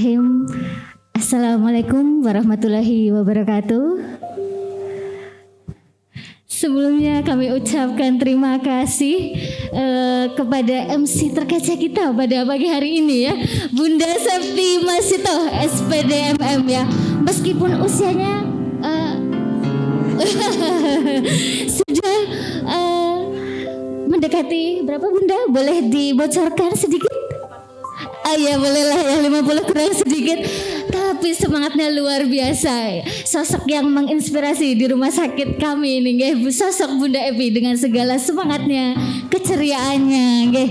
Bismillahirrahmanirrahim. Assalamualaikum warahmatullahi wabarakatuh. Sebelumnya kami ucapkan terima kasih kepada MC terkece kita pada pagi hari ini ya, Bunda Septi Masito SPDMM ya. Meskipun usianya sudah mendekati berapa Bunda? Boleh dibocorkan sedikit? Ya bolehlah ya, 50 kurang sedikit. Tapi semangatnya luar biasa. Sosok yang menginspirasi di rumah sakit kami ini nggih, sosok Bunda Epi dengan segala semangatnya, keceriaannya nggih.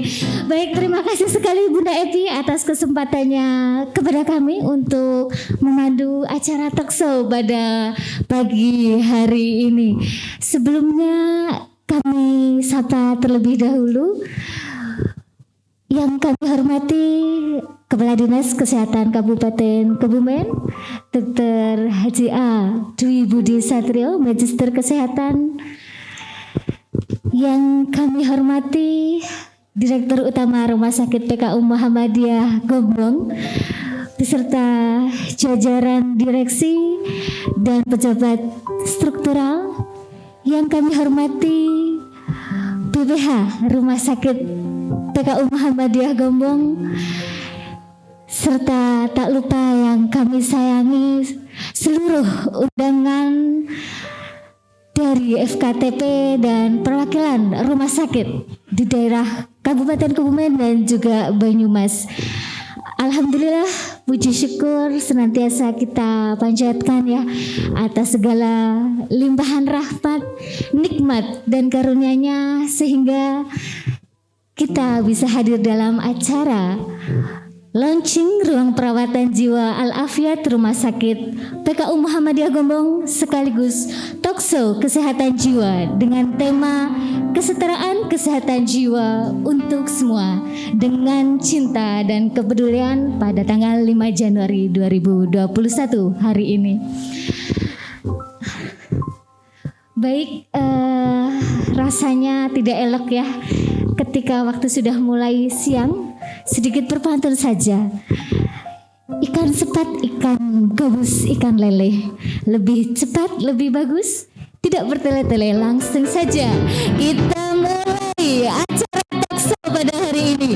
Baik, terima kasih sekali Bunda Epi atas kesempatannya kepada kami untuk memandu acara talkshow pada pagi hari ini. Sebelumnya kami sapa terlebih dahulu yang kami hormati Kepala Dinas Kesehatan Kabupaten Kebumen, Dr. Haji A. Dwi Budi Satrio, Magister Kesehatan. Yang kami hormati Direktur Utama Rumah Sakit PKU Muhammadiyah Gombong, beserta jajaran direksi dan pejabat struktural. Yang kami hormati BPH Rumah Sakit PKU Muhammadiyah Gombong, serta tak lupa yang kami sayangi seluruh undangan dari FKTP dan perwakilan rumah sakit di daerah Kabupaten Kebumen dan juga Banyumas. Alhamdulillah, puji syukur senantiasa kita panjatkan ya atas segala limpahan rahmat, nikmat dan karunia-Nya sehingga kita bisa hadir dalam acara launching ruang perawatan jiwa Al-Afiat Rumah Sakit PKU Muhammadiyah Gombong sekaligus talkshow kesehatan jiwa dengan tema kesetaraan kesehatan jiwa untuk semua dengan cinta dan kepedulian pada tanggal 5 Januari 2021 hari ini. Baik, rasanya tidak elok ya ketika waktu sudah mulai siang, sedikit berpantun saja. Ikan sepat, ikan gabus, ikan lele. Lebih cepat, lebih bagus, tidak bertele-tele, langsung saja kita mulai acara talkshow pada hari ini.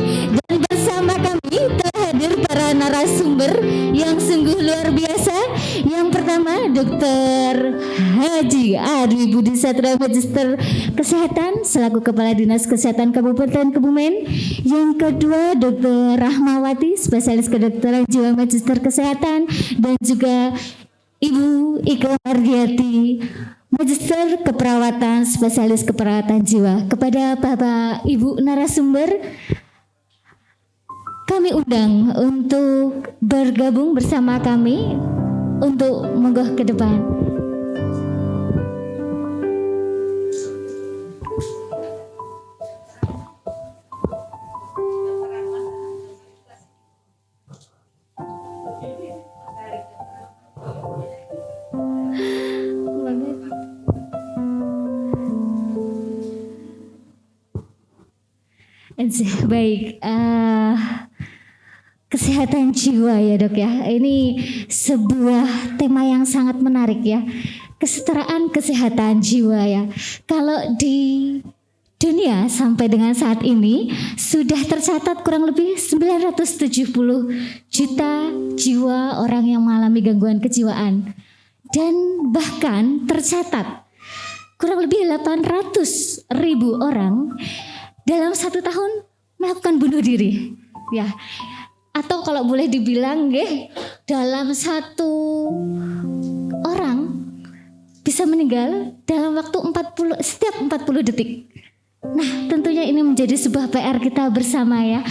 Dan bersama kami telah hadir para narasumber yang sungguh luar biasa. Yang pertama Dr. Haji A. Dwi Budi Satrio, Magister Kesehatan selaku Kepala Dinas Kesehatan Kabupaten Kebumen. Yang kedua Dr. Rahmawati, Spesialis Kedokteran Jiwa Magister Kesehatan, dan juga Ibu Ika Mardiati, Magister Keperawatan, Spesialis Keperawatan Jiwa. Kepada Bapak Ibu narasumber kami undang untuk bergabung bersama kami untuk menggah ke depan. Baik, kesehatan jiwa ya Dok ya. Ini sebuah tema yang sangat menarik ya. Kesetaraan kesehatan jiwa ya. Kalau di dunia sampai dengan saat ini sudah tercatat kurang lebih 970 juta jiwa orang yang mengalami gangguan kejiwaan. Dan bahkan tercatat kurang lebih 800.000 orang dalam 1 tahun melakukan bunuh diri ya. Atau kalau boleh dibilang dalam 1 orang bisa meninggal dalam waktu setiap 40 detik. Nah, tentunya ini menjadi sebuah PR kita bersama ya.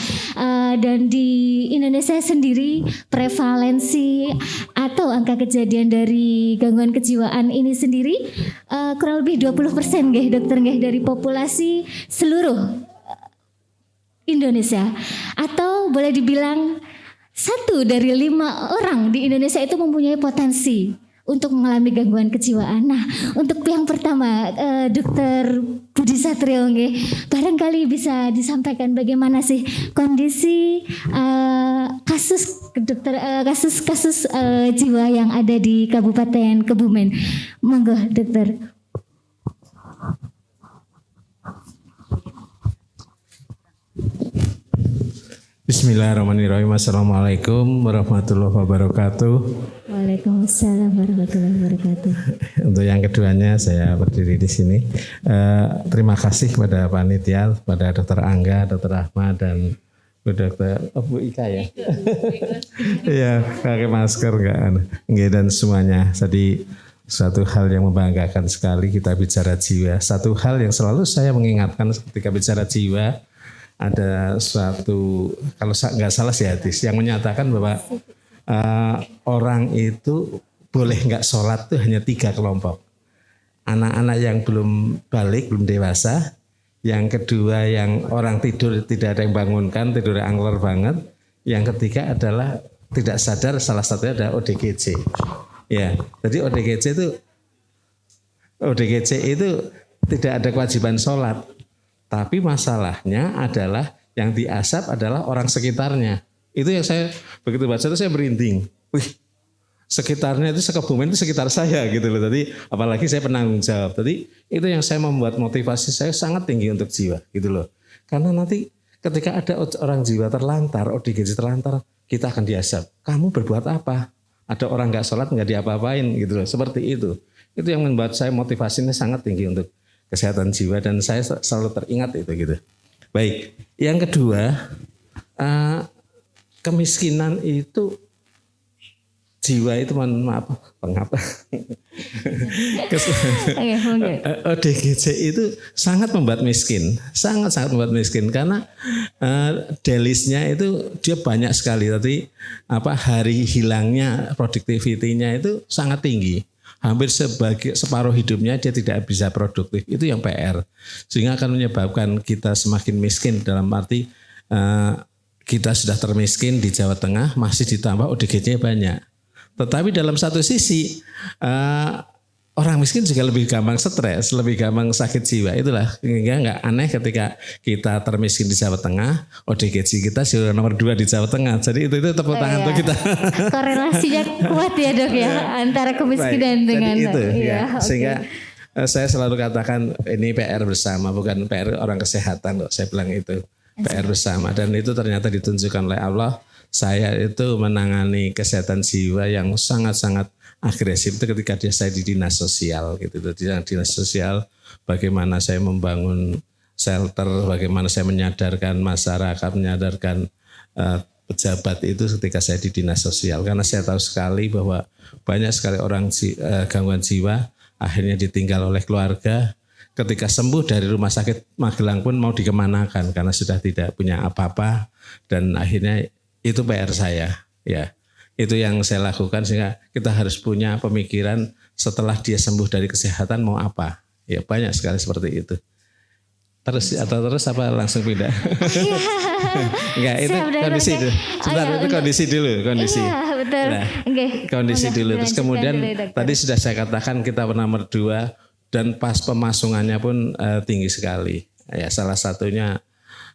Dan di Indonesia sendiri prevalensi atau angka kejadian dari gangguan kejiwaan ini sendiri kurang lebih 20% dokter dari populasi seluruh Indonesia. Atau boleh dibilang 1 dari 5 orang di Indonesia itu mempunyai potensi untuk mengalami gangguan kejiwaan. Nah, untuk yang pertama, Dokter Budi Satrio, barangkali bisa disampaikan bagaimana sih kondisi kasus jiwa yang ada di Kabupaten Kebumen. Monggo, Dokter. Bismillahirrahmanirrahim. Assalamualaikum warahmatullahi wabarakatuh. Waalaikumsalam warahmatullahi wabarakatuh. Untuk yang keduanya saya berdiri di sini. Terima kasih kepada panitia, pada Dokter Angga, Dokter Ahmad dan Bu Dokter Bu Ika ya. Iya, pakai masker enggak dan semuanya. Jadi suatu hal yang membanggakan sekali kita bicara jiwa. Satu hal yang selalu saya mengingatkan ketika bicara jiwa, ada suatu, kalau nggak salah sih hadis yang menyatakan bahwa orang itu boleh nggak sholat itu hanya 3 kelompok. Anak-anak yang belum balik, belum dewasa. Yang kedua yang orang tidur tidak ada yang bangunkan, tidurnya angler banget. Yang ketiga adalah tidak sadar, salah satunya adalah ODGJ. Ya, jadi ODGJ itu tidak ada kewajiban sholat. Tapi masalahnya adalah yang diasap adalah orang sekitarnya. Itu yang saya begitu baca itu saya merinding. Wih, sekitarnya itu Kebumen itu sekitar saya gitu loh. Tadi apalagi saya penanggung jawab. Tadi itu yang saya membuat motivasi saya sangat tinggi untuk jiwa gitu loh. Karena nanti ketika ada orang jiwa terlantar, ODGJ terlantar, kita akan diasap. Kamu berbuat apa? Ada orang nggak sholat nggak diapa-apain gitu loh. Seperti itu. Itu yang membuat saya motivasinya sangat tinggi untuk kesehatan jiwa dan saya selalu teringat itu gitu. Baik, yang kedua kemiskinan itu jiwa itu maaf pengapa ODGJ itu sangat membuat miskin, sangat membuat miskin karena delisnya itu dia banyak sekali, tapi hari hilangnya productivity-nya itu sangat tinggi. Hampir separuh hidupnya dia tidak bisa produktif. Itu yang PR. Sehingga akan menyebabkan kita semakin miskin dalam arti kita sudah termiskin di Jawa Tengah masih ditambah ODGJ-nya banyak. Tetapi dalam satu sisi orang miskin juga lebih gampang stres, lebih gampang sakit jiwa. Itulah nggak aneh ketika kita termiskin di Jawa Tengah, ODGJ kita sudah nomor 2 di Jawa Tengah. Jadi itu tepuk tangan untuk kita. Korelasinya kuat ya dok ya antara kemiskinan dengan itu ya. Sehingga saya selalu katakan ini PR bersama, bukan PR orang kesehatan kok. Saya bilang itu PR bersama dan itu ternyata ditunjukkan oleh Allah. Saya itu menangani kesehatan jiwa yang sangat-sangat agresif itu ketika saya di dinas sosial gitu. Di dinas sosial bagaimana saya membangun shelter, bagaimana saya menyadarkan masyarakat, menyadarkan pejabat itu ketika saya di dinas sosial. Karena saya tahu sekali bahwa banyak sekali orang gangguan jiwa akhirnya ditinggal oleh keluarga. Ketika sembuh dari rumah sakit Magelang pun mau dikemanakan karena sudah tidak punya apa-apa dan akhirnya itu PR saya ya. Itu yang saya lakukan sehingga kita harus punya pemikiran setelah dia sembuh dari kesehatan mau apa. Ya banyak sekali seperti itu. Terus apa langsung pindah? Enggak, itu kondisi itu. Sebentar itu kondisi dulu, kondisi. Iya, betul. Nah, kondisi dulu. Terus kemudian tadi sudah saya katakan kita nomor 2 dan pas pemasungannya pun tinggi sekali. Ya salah satunya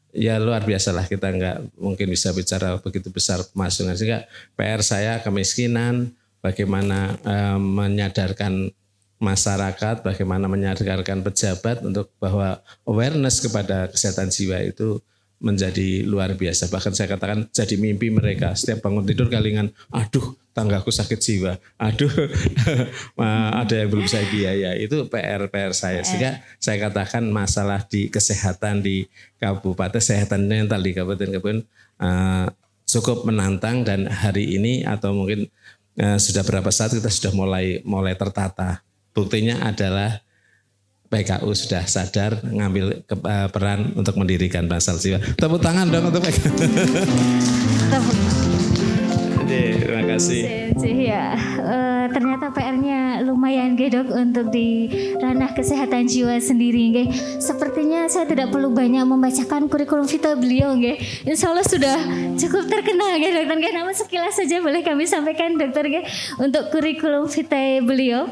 ya luar biasa lah, kita nggak mungkin bisa bicara begitu besar pemasungan. Sehingga PR saya kemiskinan, bagaimana menyadarkan masyarakat, bagaimana menyadarkan pejabat untuk bahwa awareness kepada kesehatan jiwa itu menjadi luar biasa. Bahkan saya katakan jadi mimpi mereka. Setiap bangun tidur kalingan, aduh tanggaku sakit jiwa, aduh ada yang belum saya biaya. Itu PR saya. Sehingga saya katakan masalah di kesehatan di Kabupaten, kesehatan mental di Kabupaten Kebumen cukup menantang dan hari ini atau mungkin sudah berapa saat kita sudah mulai tertata. Buktinya adalah PKU sudah sadar ngambil peran untuk mendirikan Bangsal Jiwa. Tepuk tangan dong untuk PKU. Tepuk. Terima kasih. Ya, ternyata PR-nya lumayan Dok untuk di ranah kesehatan jiwa sendiri nggih. Sepertinya saya tidak perlu banyak membacakan kurikulum vitae beliau nggih. Insya Allah sudah cukup terkenal nggih Dokter nggih. Namun sekilas saja boleh kami sampaikan Dokter nggih untuk kurikulum vitae beliau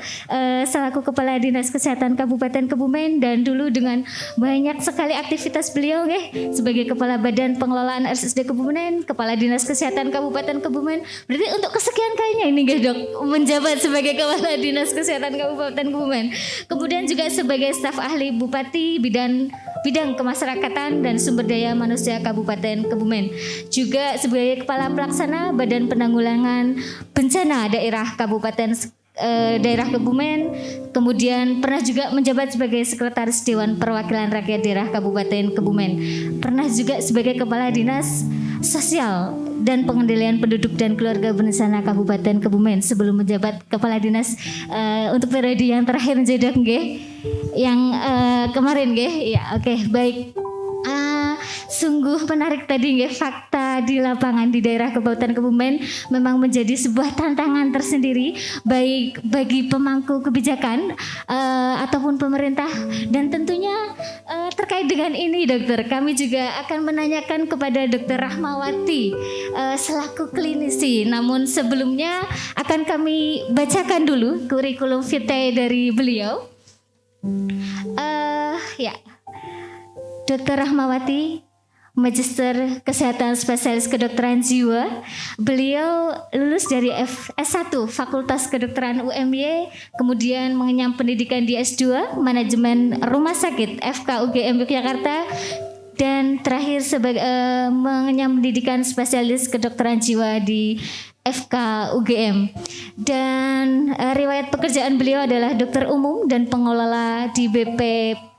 selaku Kepala Dinas Kesehatan Kabupaten Kebumen, dan dulu dengan banyak sekali aktivitas beliau nggih sebagai Kepala Badan Pengelolaan RSUD Kebumen, Kepala Dinas Kesehatan Kabupaten Kebumen. Berarti untuk kesekian kalinya ini nggih Dok menjabat sebagai Kepala Dinas Kesehatan Kabupaten Kebumen. Kemudian juga sebagai staf ahli Bupati bidang kemasyarakatan dan sumber daya manusia Kabupaten Kebumen. Juga sebagai Kepala Pelaksana Badan Penanggulangan Bencana Daerah Daerah Kebumen. Kemudian pernah juga menjabat sebagai Sekretaris Dewan Perwakilan Rakyat Daerah Kabupaten Kebumen. Pernah juga sebagai Kepala Dinas Sosial dan Pengendalian Penduduk dan Keluarga Berencana Kabupaten Kebumen sebelum menjabat Kepala Dinas untuk periode yang terakhir menjadi yang kemarin nggih. Ya, oke, baik. Sungguh menarik tadi nggih, fakta di lapangan di daerah Kabupaten Kebumen memang menjadi sebuah tantangan tersendiri baik bagi pemangku kebijakan ataupun pemerintah, dan tentunya terkait dengan ini Dokter, kami juga akan menanyakan kepada Dokter Rahmawati selaku klinisi. Namun sebelumnya akan kami bacakan dulu kurikulum vitae dari beliau. Ya, Dokter Rahmawati, Magister Kesehatan Spesialis Kedokteran Jiwa. Beliau lulus dari S1 Fakultas Kedokteran UMY, kemudian mengenyam pendidikan di S2 Manajemen Rumah Sakit FK UGM Yogyakarta, dan terakhir mengenyam pendidikan Spesialis Kedokteran Jiwa di FK UGM. Dan riwayat pekerjaan beliau adalah dokter umum dan pengelola di BP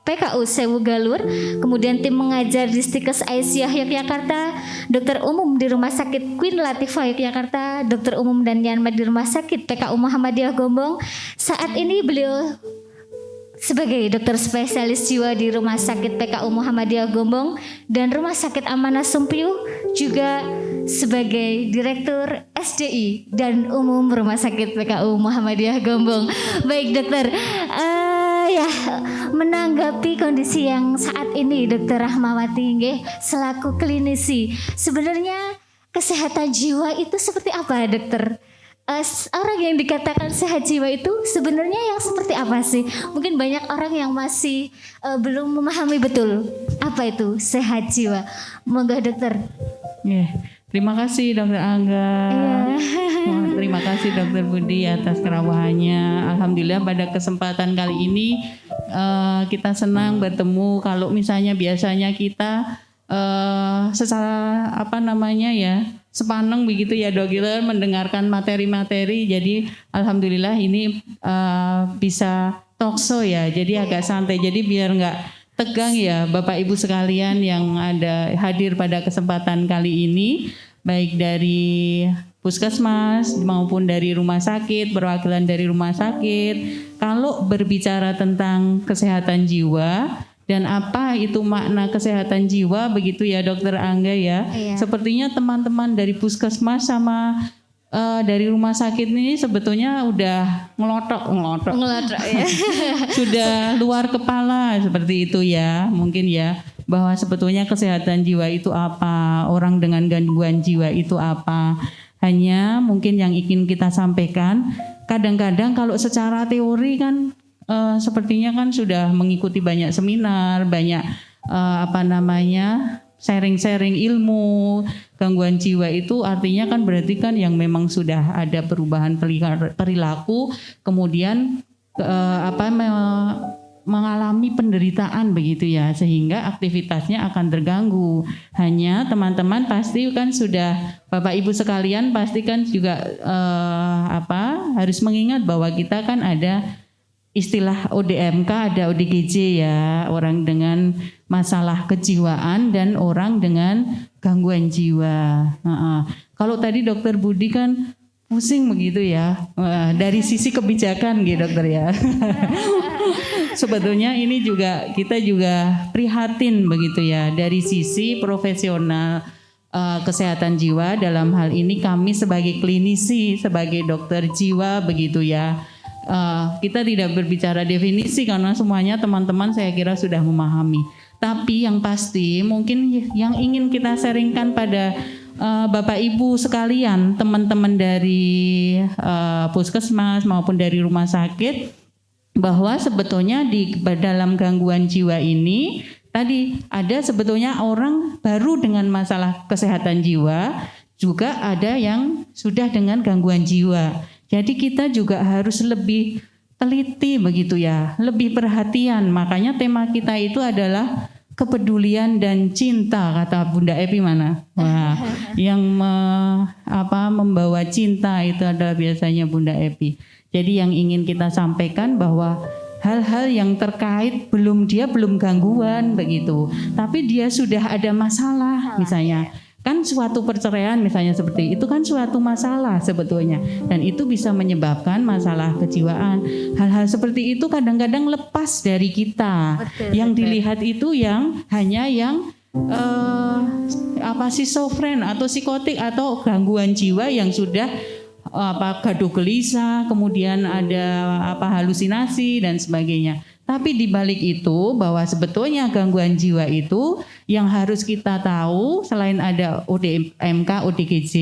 PKU Sewu Galur, kemudian tim mengajar di Stikes Aisyah Yogyakarta, dokter umum di Rumah Sakit Queen Latifah Yogyakarta, dokter umum dan Yanmad di Rumah Sakit PKU Muhammadiyah Gombong. Saat ini beliau sebagai dokter spesialis jiwa di Rumah Sakit PKU Muhammadiyah Gombong dan Rumah Sakit Amanah Sumpiuh, juga sebagai Direktur SDI dan Umum Rumah Sakit PKU Muhammadiyah Gombong. Baik Dokter, ya, menanggapi kondisi yang saat ini Dokter Rahmawati nggih selaku klinisi, sebenarnya kesehatan jiwa itu seperti apa Dokter? Orang yang dikatakan sehat jiwa itu sebenarnya yang seperti apa sih? Mungkin banyak orang yang masih belum memahami betul apa itu sehat jiwa. Monggo Dokter. Terima kasih Dokter Angga. Terima kasih Dokter Budi atas kerawahannya. Alhamdulillah pada kesempatan kali ini kita senang bertemu. Kalau misalnya biasanya kita secara sepaneng begitu ya dokter mendengarkan materi-materi. Jadi alhamdulillah ini bisa talkshow ya. Jadi agak santai. Jadi biar nggak tegang ya Bapak Ibu sekalian yang ada hadir pada kesempatan kali ini, baik dari puskesmas maupun dari rumah sakit, perwakilan dari rumah sakit. Kalau berbicara tentang kesehatan jiwa dan apa itu makna kesehatan jiwa begitu ya Dokter Angga ya. Iya. Sepertinya teman-teman dari puskesmas sama dari rumah sakit ini sebetulnya udah ngelotok ya. Sudah luar kepala seperti itu ya, mungkin ya, bahwa sebetulnya kesehatan jiwa itu apa, orang dengan gangguan jiwa itu apa. Hanya mungkin yang ingin kita sampaikan, kadang-kadang kalau secara teori kan sepertinya kan sudah mengikuti banyak seminar, banyak sharing-sharing ilmu. Gangguan jiwa itu artinya kan berarti kan yang memang sudah ada perubahan perilaku, kemudian mengalami penderitaan begitu ya, sehingga aktivitasnya akan terganggu. Hanya teman-teman pasti kan sudah, Bapak Ibu sekalian pasti kan juga harus mengingat bahwa kita kan ada istilah ODMK, ada ODGJ ya, orang dengan masalah kejiwaan dan orang dengan gangguan jiwa. Kalau tadi Dokter Budi kan pusing begitu ya, dari sisi kebijakan gitu dokter ya. Sebetulnya ini juga kita juga prihatin begitu ya, dari sisi profesional kesehatan jiwa. Dalam hal ini kami sebagai klinisi, sebagai dokter jiwa begitu ya. Kita tidak berbicara definisi karena semuanya teman-teman saya kira sudah memahami. Tapi yang pasti mungkin yang ingin kita sharingkan pada Bapak Ibu sekalian, teman-teman dari puskesmas maupun dari rumah sakit, bahwa sebetulnya di dalam gangguan jiwa ini tadi ada sebetulnya orang baru dengan masalah kesehatan jiwa, juga ada yang sudah dengan gangguan jiwa. Jadi kita juga harus lebih teliti begitu ya, lebih perhatian. Makanya tema kita itu adalah kepedulian dan cinta, kata Bunda Epi mana? Wah, yang membawa cinta itu adalah biasanya Bunda Epi. Jadi yang ingin kita sampaikan bahwa hal-hal yang terkait belum gangguan begitu, tapi dia sudah ada masalah misalnya. Kan suatu perceraian misalnya seperti itu kan suatu masalah sebetulnya, dan itu bisa menyebabkan masalah kejiwaan. Hal-hal seperti itu kadang-kadang lepas dari kita. Yang dilihat itu yang hanya yang schizofren atau psikotik atau gangguan jiwa yang sudah gaduh gelisah, kemudian ada halusinasi dan sebagainya. Tapi di balik itu bahwa sebetulnya gangguan jiwa itu yang harus kita tahu selain ada ODMK, ODGJ,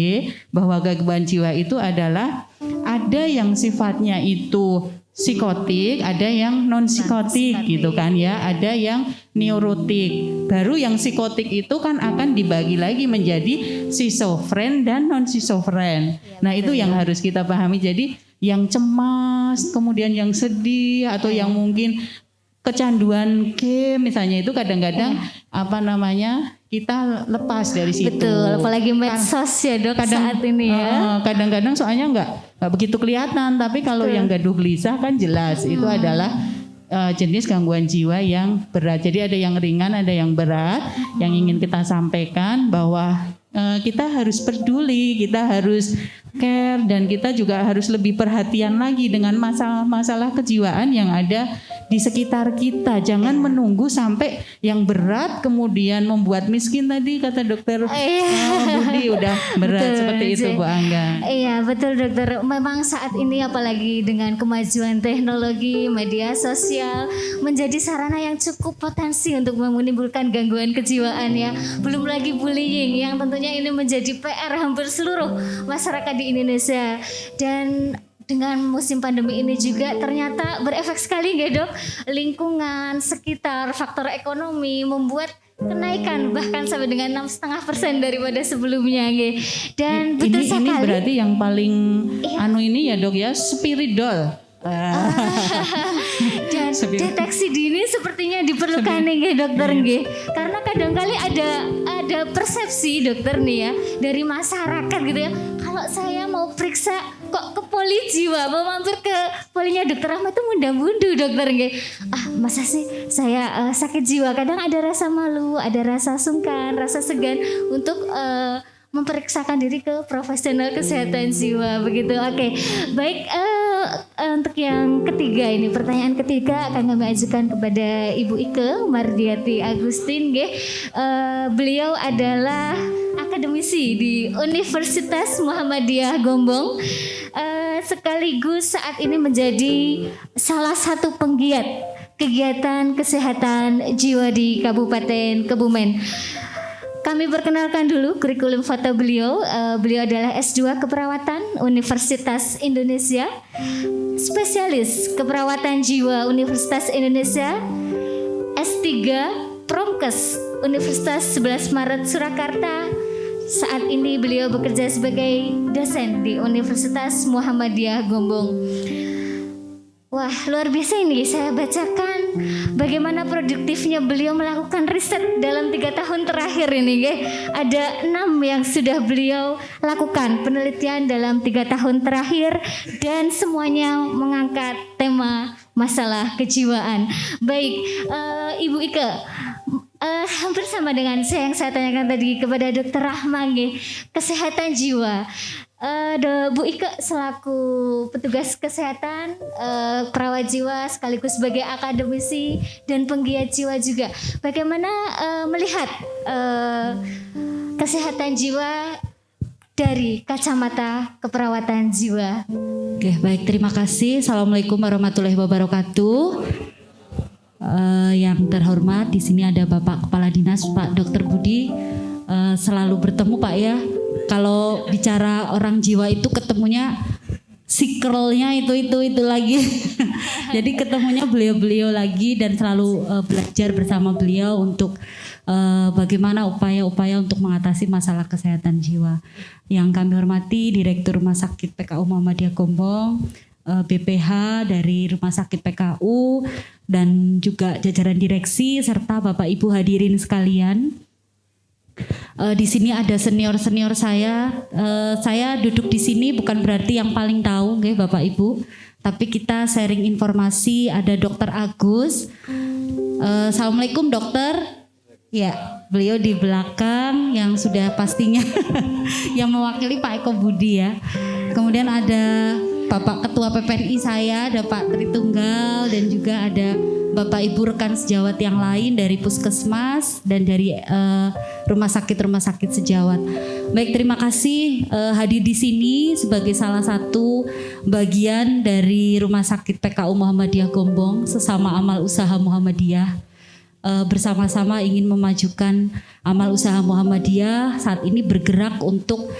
bahwa gangguan jiwa itu adalah ada yang sifatnya itu psikotik, ada yang non psikotik gitu kan ya, ada yang neurotik. Baru yang psikotik itu kan akan dibagi lagi menjadi schizofren dan non schizofren. Nah, itu yang harus kita pahami. Jadi yang cemas, kemudian yang sedih atau yang mungkin kecanduan game misalnya itu kadang-kadang kita lepas dari situ. Betul, apalagi medsos ya Dok saat ini ya. Kadang-kadang soalnya nggak begitu kelihatan, tapi kalau yang gaduh gelisah kan jelas itu adalah jenis gangguan jiwa yang berat. Jadi ada yang ringan, ada yang berat. Yang ingin kita sampaikan bahwa kita harus peduli, kita harus care, dan kita juga harus lebih perhatian lagi dengan masalah-masalah kejiwaan yang ada di sekitar kita. Jangan menunggu sampai yang berat kemudian membuat miskin tadi kata dokter Budi udah berat. Betul, seperti itu Bu Angga. Iya betul dokter. Memang saat ini apalagi dengan kemajuan teknologi, media sosial menjadi sarana yang cukup potensi untuk menimbulkan gangguan kejiwaan ya. Belum lagi bullying yang tentunya ini menjadi PR hampir seluruh masyarakat di Indonesia. Dan dengan musim pandemi ini juga ternyata berefek sekali ya Dok. Lingkungan sekitar, faktor ekonomi membuat kenaikan bahkan sampai dengan 6,5% daripada sebelumnya ya. Dan betul sekali. Ini berarti yang paling ini ya Dok ya, spiridol. Dan deteksi dini sepertinya diperlukan nih dokter nggih. Karena kadang-kali ada persepsi dokter nih ya dari masyarakat gitu ya. Kalau saya mau periksa kok ke poli jiwa, mau mampir ke polinya dokter Ahmad itu munda-mundu dokter nggih. Masa sih saya sakit jiwa, kadang ada rasa malu, ada rasa sungkan, rasa segan untuk memperiksakan diri ke profesional kesehatan jiwa begitu. Oke. Baik, untuk yang ketiga ini, pertanyaan ketiga akan kami ajukan kepada Ibu Ike Mardiati Agustin nggih. Beliau adalah akademisi di Universitas Muhammadiyah Gombong, sekaligus saat ini menjadi salah satu penggiat kegiatan kesehatan jiwa di Kabupaten Kebumen. Kami perkenalkan dulu kurikulum foto beliau. Beliau adalah S2 Keperawatan Universitas Indonesia, spesialis keperawatan jiwa Universitas Indonesia, S3 Promkes Universitas 11 Maret Surakarta. Saat ini beliau bekerja sebagai dosen di Universitas Muhammadiyah Gombong. Wah, luar biasa ini. Saya bacakan bagaimana produktifnya beliau melakukan riset dalam 3 tahun terakhir ini. Ada 6 yang sudah beliau lakukan penelitian dalam 3 tahun terakhir, dan semuanya mengangkat tema masalah kejiwaan. Baik, Ibu Ike, hampir sama dengan yang saya tanyakan tadi kepada Dokter Rahma, kesehatan jiwa. Bu Ike selaku petugas kesehatan, perawat jiwa sekaligus sebagai akademisi dan penggiat jiwa juga, bagaimana melihat kesehatan jiwa dari kacamata keperawatan jiwa. Oke, baik, terima kasih. Assalamualaikum warahmatullahi wabarakatuh. Yang terhormat, di sini ada Bapak Kepala Dinas, Pak Dr. Budi. Selalu bertemu Pak ya. Kalau bicara orang jiwa itu ketemunya sikrolnya itu lagi. Jadi ketemunya beliau-beliau lagi dan selalu belajar bersama beliau untuk bagaimana upaya-upaya untuk mengatasi masalah kesehatan jiwa. Yang kami hormati Direktur Rumah Sakit PKU Muhammadiyah Gombong, BPH dari Rumah Sakit PKU, dan juga jajaran direksi serta Bapak Ibu hadirin sekalian. Di sini ada senior-senior saya. Saya duduk di sini bukan berarti yang paling tahu, okay, Bapak Ibu. Tapi kita sharing informasi. Ada Dokter Agus. Assalamualaikum dokter. Ya, beliau di belakang yang sudah pastinya yang mewakili Pak Eko Budi ya. Kemudian ada Bapak Ketua PPNI saya, ada Pak Tritunggal, dan juga ada Bapak Ibu rekan sejawat yang lain dari Puskesmas dan dari rumah sakit sejawat. Baik, terima kasih hadir di sini sebagai salah satu bagian dari Rumah Sakit PKU Muhammadiyah Gombong, sesama amal usaha Muhammadiyah. Bersama-sama ingin memajukan amal usaha Muhammadiyah saat ini bergerak untuk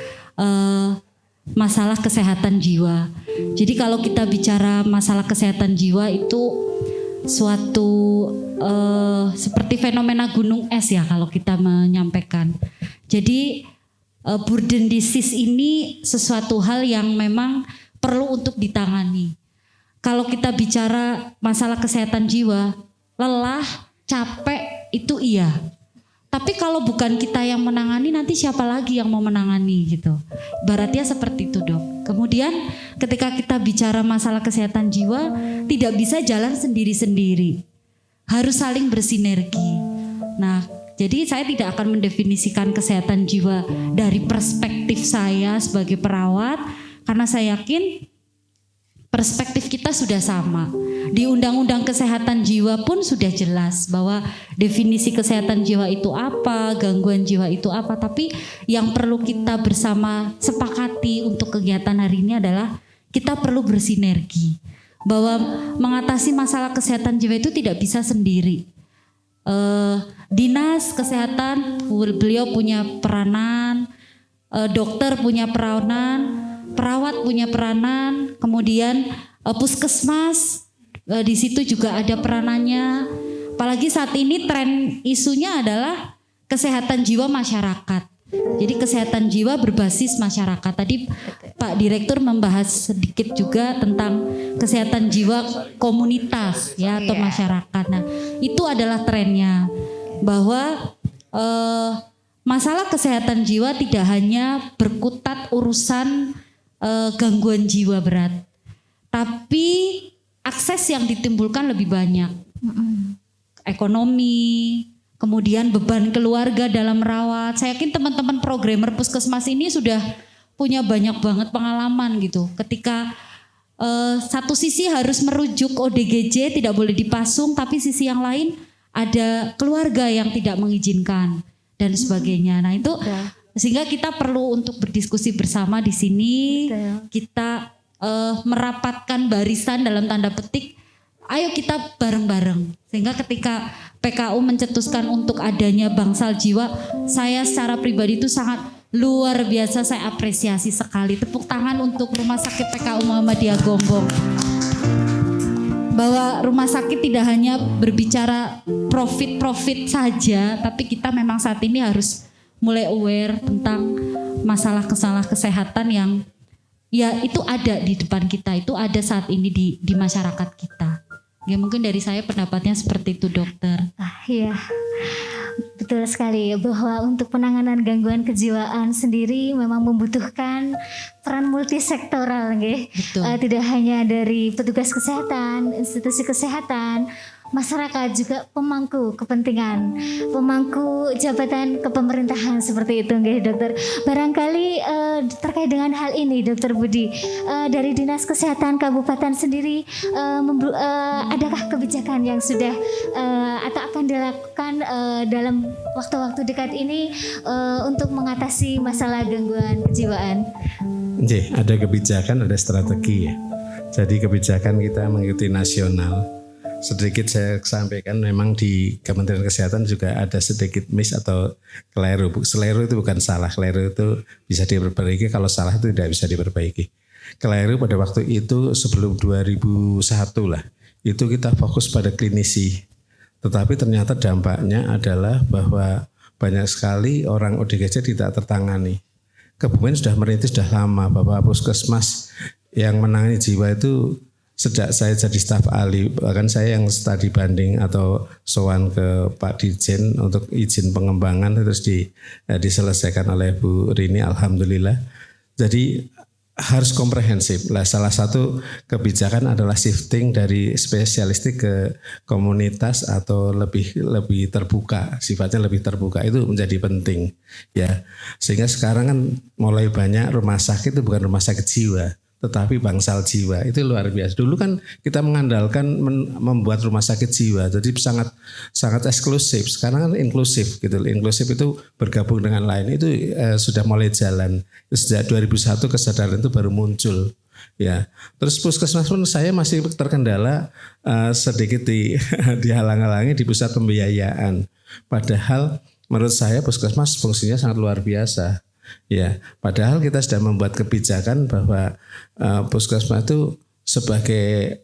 masalah kesehatan jiwa. Jadi kalau kita bicara masalah kesehatan jiwa itu suatu seperti fenomena gunung es ya kalau kita menyampaikan. Jadi burden disease ini sesuatu hal yang memang perlu untuk ditangani. Kalau kita bicara masalah kesehatan jiwa, lelah, capek itu iya. Tapi kalau bukan kita yang menangani, nanti siapa lagi yang mau menangani gitu. Ibaratnya seperti itu dok. Kemudian ketika kita bicara masalah kesehatan jiwa, tidak bisa jalan sendiri-sendiri. Harus saling bersinergi. Nah, jadi saya tidak akan mendefinisikan kesehatan jiwa dari perspektif saya sebagai perawat. Karena saya yakin perspektif kita sudah sama. Di Undang-Undang Kesehatan Jiwa pun sudah jelas bahwa definisi kesehatan jiwa itu apa, gangguan jiwa itu apa. Tapi yang perlu kita bersama sepakati untuk kegiatan hari ini adalah kita perlu bersinergi. Bahwa mengatasi masalah kesehatan jiwa itu tidak bisa sendiri. Dinas kesehatan, beliau punya peranan, dokter punya peranan, perawat punya peranan, kemudian puskesmas di situ juga ada peranannya. Apalagi saat ini tren isunya adalah kesehatan jiwa masyarakat. Jadi kesehatan jiwa berbasis masyarakat. Tadi Pak Direktur membahas sedikit juga tentang kesehatan jiwa komunitas ya atau masyarakat. Nah, itu adalah trennya bahwa masalah kesehatan jiwa tidak hanya berkutat urusan gangguan jiwa berat, tapi akses yang ditimbulkan lebih banyak. Ekonomi, kemudian beban keluarga dalam merawat. Saya yakin teman-teman programmer puskesmas ini sudah punya banyak banget pengalaman gitu. Ketika satu sisi harus merujuk ODGJ, tidak boleh dipasung, tapi sisi yang lain ada keluarga yang tidak mengizinkan dan sebagainya. Nah itu sehingga kita perlu untuk berdiskusi bersama di sini. Kita merapatkan barisan dalam tanda petik. Ayo kita bareng-bareng. Sehingga ketika PKU mencetuskan untuk adanya bangsal jiwa, saya secara pribadi itu sangat luar biasa, saya apresiasi sekali. Tepuk tangan untuk Rumah Sakit PKU Muhammadiyah Gombong. Bahwa rumah sakit tidak hanya berbicara profit saja, tapi kita memang saat ini harus mulai aware tentang masalah kesehatan yang ya itu ada di depan kita, itu ada saat ini di masyarakat kita. Ya mungkin dari saya pendapatnya seperti itu dokter. Iya, betul sekali bahwa untuk penanganan gangguan kejiwaan sendiri memang membutuhkan peran multisektoral, tidak hanya dari petugas kesehatan, institusi kesehatan, masyarakat, juga pemangku kepentingan, pemangku jabatan kepemerintahan seperti itu nggih dokter. Barangkali terkait dengan hal ini dokter Budi, dari Dinas Kesehatan Kabupaten sendiri adakah kebijakan yang sudah atau akan dilakukan dalam waktu-waktu dekat ini untuk mengatasi masalah gangguan kejiwaan? Ada kebijakan, ada strategi ya. Jadi kebijakan kita mengikuti nasional. Sedikit saya sampaikan, memang di Kementerian Kesehatan juga ada sedikit miss atau keliru. Keliru itu bukan salah, keliru itu bisa diperbaiki, kalau salah itu tidak bisa diperbaiki. Keliru pada waktu itu sebelum 2001 lah, itu kita fokus pada klinisi. Tetapi ternyata dampaknya adalah bahwa banyak sekali orang ODGJ tidak tertangani. Kebumen sudah merintis sudah lama, Bapak Puskesmas yang menangani jiwa itu sejak saya jadi staf ahli, bahkan saya yang studi banding atau sowan ke Pak Dirjen untuk izin pengembangan terus diselesaikan oleh Bu Rini, alhamdulillah. Jadi harus komprehensif. Lah salah satu kebijakan adalah shifting dari spesialistik ke komunitas atau lebih terbuka, sifatnya lebih terbuka, itu menjadi penting ya. Sehingga sekarang kan mulai banyak rumah sakit itu bukan rumah sakit jiwa, tetapi bangsal jiwa. Itu luar biasa. Dulu kan kita mengandalkan membuat rumah sakit jiwa, jadi sangat eksklusif. Sekarang kan inklusif gitu. Inklusif itu bergabung dengan lain. Itu sudah mulai jalan. Sejak 2001 kesadaran itu baru muncul. Ya, terus puskesmas pun saya masih terkendala sedikit dihalang-halangi di pusat pembiayaan. Padahal menurut saya puskesmas fungsinya sangat luar biasa. Ya, padahal kita sudah membuat kebijakan bahwa puskesmas itu sebagai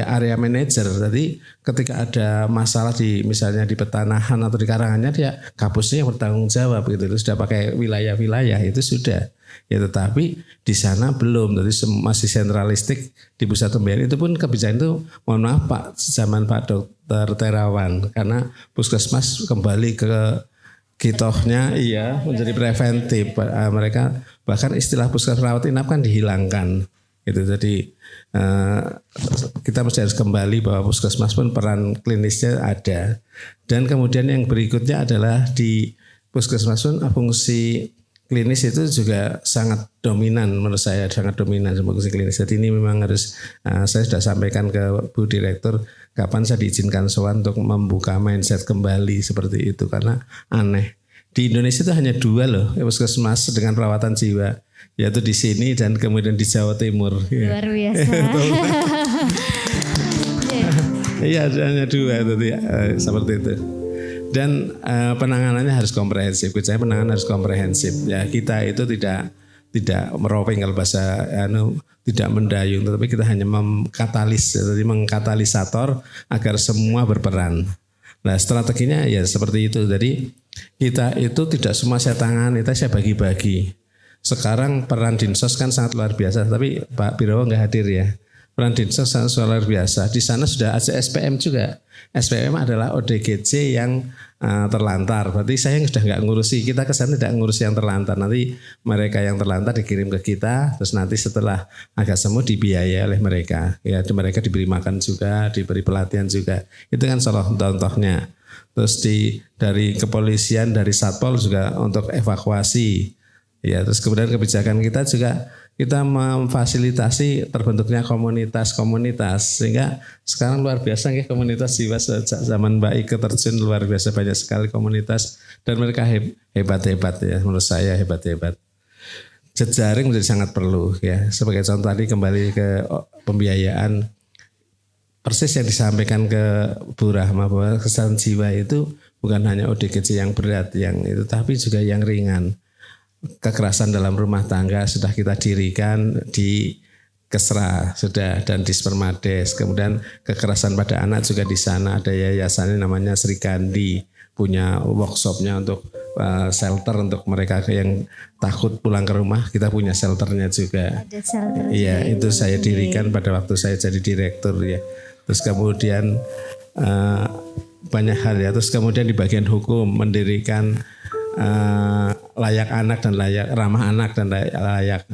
area manager. Jadi ketika ada masalah misalnya di Petanahan atau di Karanganyar, dia kapusnya yang bertanggung jawab gitu. Itu sudah pakai wilayah-wilayah, itu sudah. Ya, tetapi di sana belum. Jadi masih sentralistik di pusat pembiayaan. Itu pun kebijakan itu, mohon maaf Pak, zaman Pak Dr. Terawan, karena puskesmas kembali ke kitohnya menjadi preventif. Mereka bahkan istilah puskesmas rawat inap kan dihilangkan gitu. Jadi kita mesti harus kembali bahwa puskesmas pun peran klinisnya ada. Dan kemudian yang berikutnya adalah di puskesmas pun fungsi klinis itu juga sangat dominan, menurut saya sangat dominan fungsi klinis. Jadi ini memang harus saya sudah sampaikan ke Bu Direktur, kapan saya diizinkan sowan untuk membuka mindset kembali seperti itu, karena aneh. Di Indonesia itu hanya 2 loh puskesmas dengan perawatan jiwa, yaitu di sini dan kemudian di Jawa Timur. Luar biasa. Iya, hanya 2 seperti itu. Dan penanganannya harus komprehensif. Saya penanganan harus komprehensif. Ya, kita itu tidak meropeng kalau bahasa tidak mendayung, tetapi kita hanya mengkatalisator agar semua berperan. Nah, strateginya ya seperti itu. Jadi kita itu tidak semua saya tangani, saya bagi-bagi. Sekarang peran Dinsos kan sangat luar biasa, tapi Pak Birawa nggak hadir ya. Peran Dinsos sangat luar biasa. Di sana sudah ada SPM juga. SPM adalah ODGJ yang terlantar. Berarti saya sudah nggak ngurusi. Kita kesana tidak ngurusi yang terlantar. Nanti mereka yang terlantar dikirim ke kita. Terus nanti setelah agak sembuh dibiayai oleh mereka. Ya, mereka diberi makan juga, diberi pelatihan juga. Itu kan salah contohnya. Terus dari kepolisian, dari Satpol juga untuk evakuasi. Ya, terus kemudian kebijakan kita juga kita memfasilitasi terbentuknya komunitas-komunitas, sehingga sekarang luar biasa ya komunitas jiwa sejak zaman Mbak Ike terjun, luar biasa banyak sekali komunitas dan mereka hebat-hebat ya, menurut saya hebat-hebat. Jejaring menjadi sangat perlu ya. Sebagai contoh tadi kembali ke pembiayaan, persis yang disampaikan ke Bu Rahma bahwa kesehatan jiwa itu bukan hanya ODGJ yang berat yang itu, tapi juga yang ringan. Kekerasan dalam rumah tangga sudah kita dirikan di Kesra sudah dan di Spermades. Kemudian kekerasan pada anak juga di sana ada yayasannya namanya Sri Kandi, punya workshopnya untuk shelter untuk mereka yang takut pulang ke rumah. Kita punya shelternya juga. Ada shelter. Iya, itu saya dirikan pada waktu saya jadi direktur ya. Terus kemudian banyak hal ya. Terus kemudian di bagian hukum mendirikan layak anak dan layak ramah anak dan layak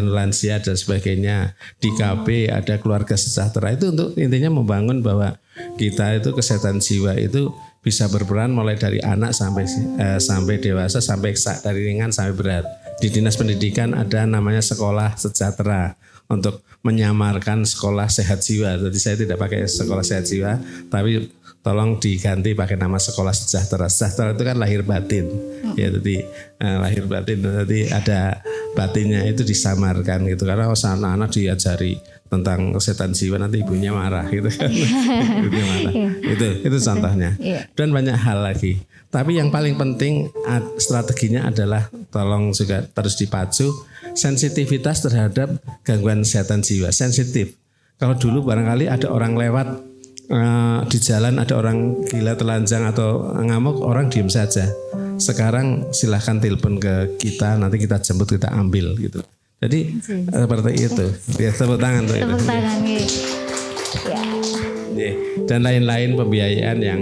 lansia dan sebagainya. Di KB ada keluarga sejahtera. Itu untuk intinya membangun bahwa kita itu kesehatan jiwa itu bisa berperan mulai dari anak sampai dewasa, sampai dari ringan sampai berat. Di Dinas Pendidikan ada namanya sekolah sejahtera untuk menyamarkan sekolah sehat jiwa. Jadi saya tidak pakai sekolah sehat jiwa, tapi tolong diganti pakai nama sekolah sejahtera. Sejahtera itu kan lahir batin, ya. Jadi lahir batin, jadi ada batinnya itu disamarkan gitu. Karena anak-anak diajari tentang kesehatan jiwa nanti ibunya marah gitu kan. Ibunya marah. Itu contohnya. Dan banyak hal lagi. Tapi yang paling penting strateginya adalah tolong juga terus dipacu sensitivitas terhadap gangguan kesehatan jiwa. Sensitif. Kalau dulu barangkali ada orang lewat di jalan, ada orang gila, telanjang atau ngamuk, orang diem saja. Sekarang silahkan telepon ke kita, nanti kita jemput, kita ambil gitu. Jadi seperti itu. Ya, tepuk tangan tuh. Tepuk tangan ya. Dan lain-lain pembiayaan yang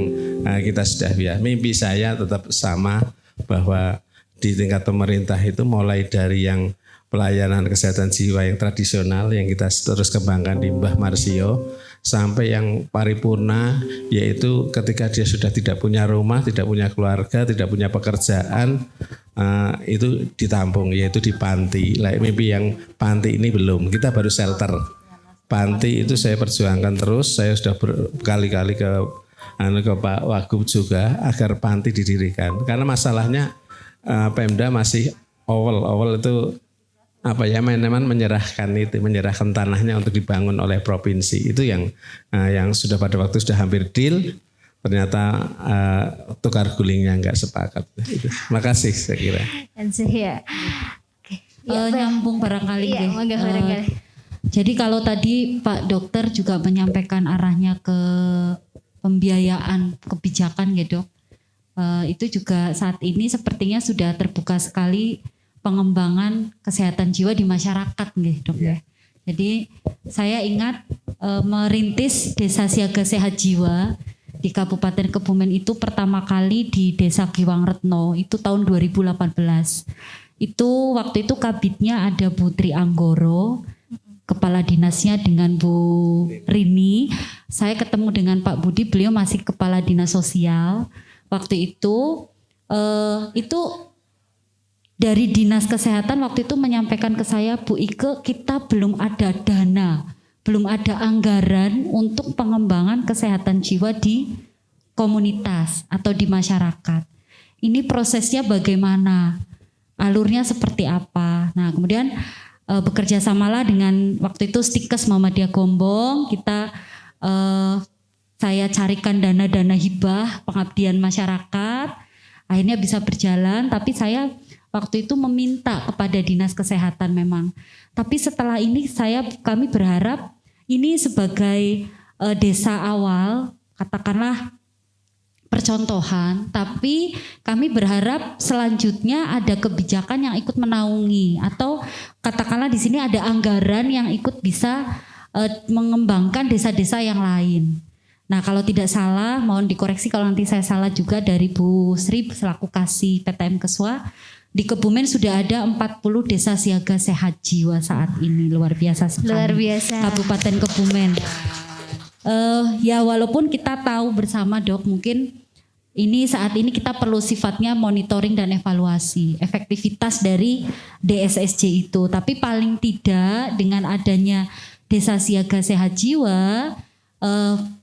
kita sudah biasa. Mimpi saya tetap sama, bahwa di tingkat pemerintah itu mulai dari yang pelayanan kesehatan jiwa yang tradisional yang kita terus kembangkan di Mbah Marsio, sampai yang paripurna, yaitu ketika dia sudah tidak punya rumah, tidak punya keluarga, tidak punya pekerjaan, itu ditampung, yaitu di panti. Mimpi yang panti ini belum, kita baru shelter. Panti itu saya perjuangkan terus, saya sudah berkali-kali ke Pak Wagub juga agar panti didirikan. Karena masalahnya Pemda masih awal itu menyerahkan tanahnya untuk dibangun oleh provinsi. Itu yang sudah pada waktu sudah hampir deal, ternyata tukar gulingnya nggak sepakat. Itu. Makasih saya kira. Nyambung barangkali. Jadi kalau tadi Pak Dokter juga menyampaikan arahnya ke pembiayaan kebijakan ya Dok. Itu juga saat ini sepertinya sudah terbuka sekali pengembangan kesehatan jiwa di masyarakat nih Dok ya. Jadi saya ingat merintis Desa Siaga Sehat Jiwa di Kabupaten Kebumen itu pertama kali di Desa Giwangretno itu tahun 2018. Itu waktu itu kabitnya ada Bu Tri Anggoro, kepala dinasnya dengan Bu Rini. Saya ketemu dengan Pak Budi, beliau masih kepala dinas sosial. Waktu itu dari Dinas Kesehatan waktu itu menyampaikan ke saya, Bu Ike, kita belum ada dana, belum ada anggaran untuk pengembangan kesehatan jiwa di komunitas atau di masyarakat. Ini prosesnya bagaimana? Alurnya seperti apa? Nah, kemudian bekerja samalah dengan waktu itu Stikes Muhammadiyah Gombong, saya carikan dana-dana hibah pengabdian masyarakat, akhirnya bisa berjalan, tapi saya waktu itu meminta kepada Dinas Kesehatan memang. Tapi setelah ini kami berharap ini sebagai desa awal, katakanlah percontohan, tapi kami berharap selanjutnya ada kebijakan yang ikut menaungi atau katakanlah di sini ada anggaran yang ikut bisa mengembangkan desa-desa yang lain. Nah, kalau tidak salah, mohon dikoreksi kalau nanti saya salah juga dari Bu Sri selaku Kasih PTM Keswa. Di Kebumen sudah ada 40 desa siaga sehat jiwa saat ini, luar biasa sekali. Luar biasa. Kabupaten Kebumen. Ya walaupun kita tahu bersama Dok, mungkin saat ini kita perlu sifatnya monitoring dan evaluasi efektivitas dari DSSJ itu. Tapi paling tidak dengan adanya desa siaga sehat jiwa,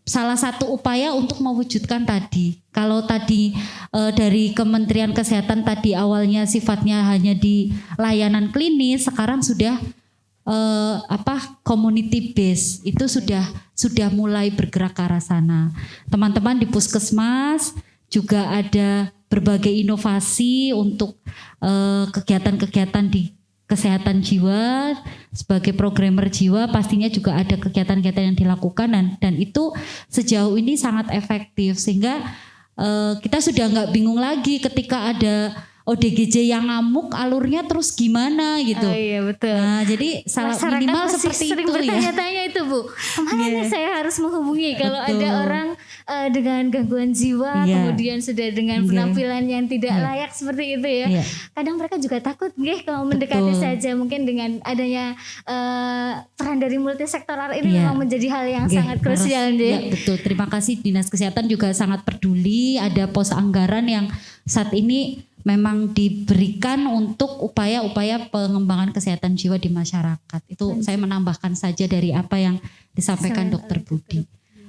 salah satu upaya untuk mewujudkan tadi. Kalau tadi dari Kementerian Kesehatan tadi awalnya sifatnya hanya di layanan klinis, sekarang sudah community base itu sudah mulai bergerak ke arah sana. Teman-teman di Puskesmas juga ada berbagai inovasi untuk kegiatan-kegiatan di kesehatan jiwa. Sebagai programmer jiwa pastinya juga ada kegiatan-kegiatan yang dilakukan dan itu sejauh ini sangat efektif sehingga kita sudah nggak bingung lagi ketika ada ODGJ yang ngamuk alurnya terus gimana gitu. Oh iya betul. Nah jadi minimal seperti sering itu ya. Bertanya-tanya itu Bu, kemana saya harus menghubungi kalau ada orang dengan gangguan jiwa, Iya. kemudian sudah dengan Iya. penampilan yang tidak Iya. layak seperti itu ya. Iya. Kadang mereka juga takut nggih kalau mendekati Betul. saja, mungkin dengan adanya peran dari multisektoral ini Iya. memang menjadi hal yang Nggih, sangat krusial harus- nggih. ya, betul. Terima kasih Dinas Kesehatan juga sangat peduli. Ada pos anggaran yang saat ini memang diberikan untuk upaya-upaya pengembangan kesehatan jiwa di masyarakat. Itu saya menambahkan saja dari apa yang disampaikan Dokter Budi.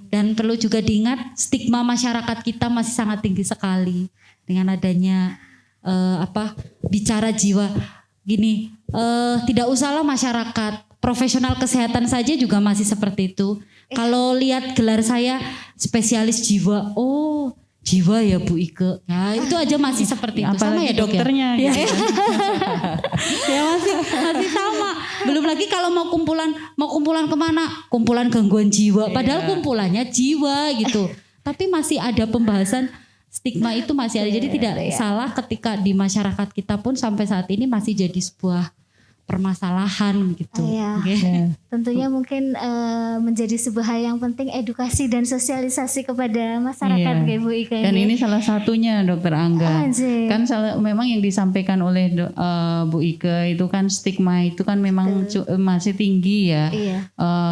Dan perlu juga diingat stigma masyarakat kita masih sangat tinggi sekali dengan adanya bicara jiwa gini. Tidak usahlah masyarakat profesional kesehatan saja juga masih seperti itu. Kalau lihat gelar saya spesialis jiwa, oh jiwa ya Bu Ike. Nah, itu aja masih seperti itu. Sama Apalagi ya Dok ya? dokternya. Ya, gitu. ya masih sama. Belum lagi kalau mau kumpulan kemana? Kumpulan gangguan jiwa. Padahal kumpulannya jiwa gitu. Tapi masih ada pembahasan stigma itu masih ada. Jadi tidak salah ketika di masyarakat kita pun sampai saat ini masih jadi sebuah permasalahan gitu. Iya. Oke. Tentunya mungkin menjadi sebuah hal yang penting edukasi dan sosialisasi kepada masyarakat Iya. nggih Bu Ika. Dan ini salah satunya Dokter Angga. Anjir. Kan memang yang disampaikan oleh Bu Ike itu kan stigma itu kan memang masih tinggi ya. Iya.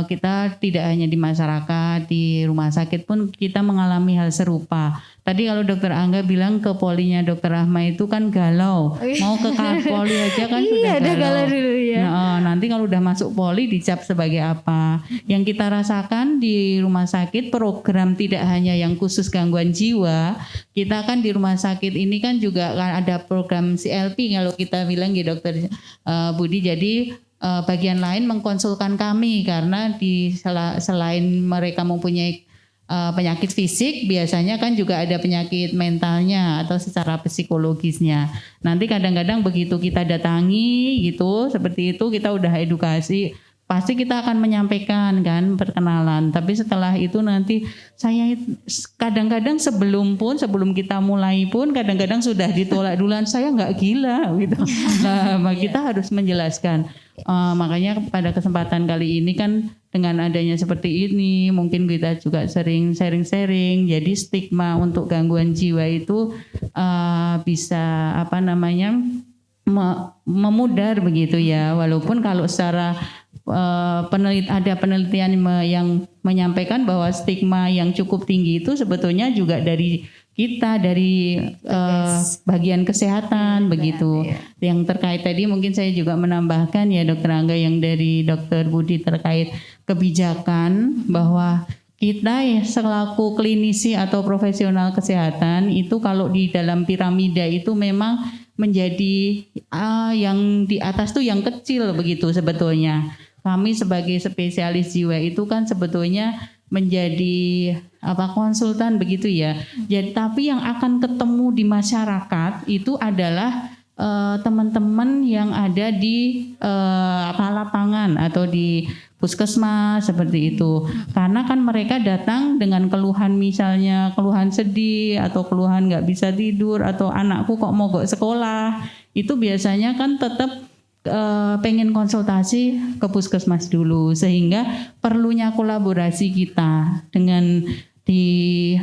Kita tidak hanya di masyarakat, di rumah sakit pun kita mengalami hal serupa. Tadi kalau Dokter Angga bilang ke polinya Dokter Rahma itu kan galau. Mau ke poli aja kan Iya, sudah udah galau dulu ya. Nah, nanti kalau udah masuk poli dicap sebagai apa? Yang kita rasakan di rumah sakit program tidak hanya yang khusus gangguan jiwa, kita kan di rumah sakit ini kan juga kan ada program CLP kalau kita bilang gitu Dokter Budi. Jadi bagian lain mengkonsulkan kami karena selain mereka mempunyai penyakit fisik, biasanya kan juga ada penyakit mentalnya atau secara psikologisnya. Nanti kadang-kadang begitu kita datangi gitu, seperti itu kita udah edukasi, pasti kita akan menyampaikan kan perkenalan. Tapi setelah itu nanti saya kadang-kadang sebelum kita mulai pun kadang-kadang sudah ditolak duluan, saya nggak gila gitu. Nah, kita harus menjelaskan. Makanya pada kesempatan kali ini kan dengan adanya seperti ini mungkin kita juga sering sharing-sharing. Jadi stigma untuk gangguan jiwa itu bisa memudar begitu ya. Walaupun kalau secara ada penelitian yang menyampaikan bahwa stigma yang cukup tinggi itu sebetulnya juga dari kita, dari bagian kesehatan begitu. Yang terkait tadi mungkin saya juga menambahkan ya Dokter Angga yang dari Dokter Budi terkait kebijakan bahwa kita ya selaku klinisi atau profesional kesehatan itu kalau di dalam piramida itu memang menjadi yang di atas tuh yang kecil begitu sebetulnya. Kami sebagai spesialis jiwa itu kan sebetulnya menjadi konsultan begitu ya. Jadi tapi yang akan ketemu di masyarakat itu adalah teman-teman yang ada di lapangan atau di puskesmas seperti itu. Karena kan mereka datang dengan keluhan, misalnya keluhan sedih atau keluhan nggak bisa tidur atau anakku kok mogok sekolah. Itu biasanya kan tetap pengen konsultasi ke puskesmas dulu, sehingga perlunya kolaborasi kita dengan di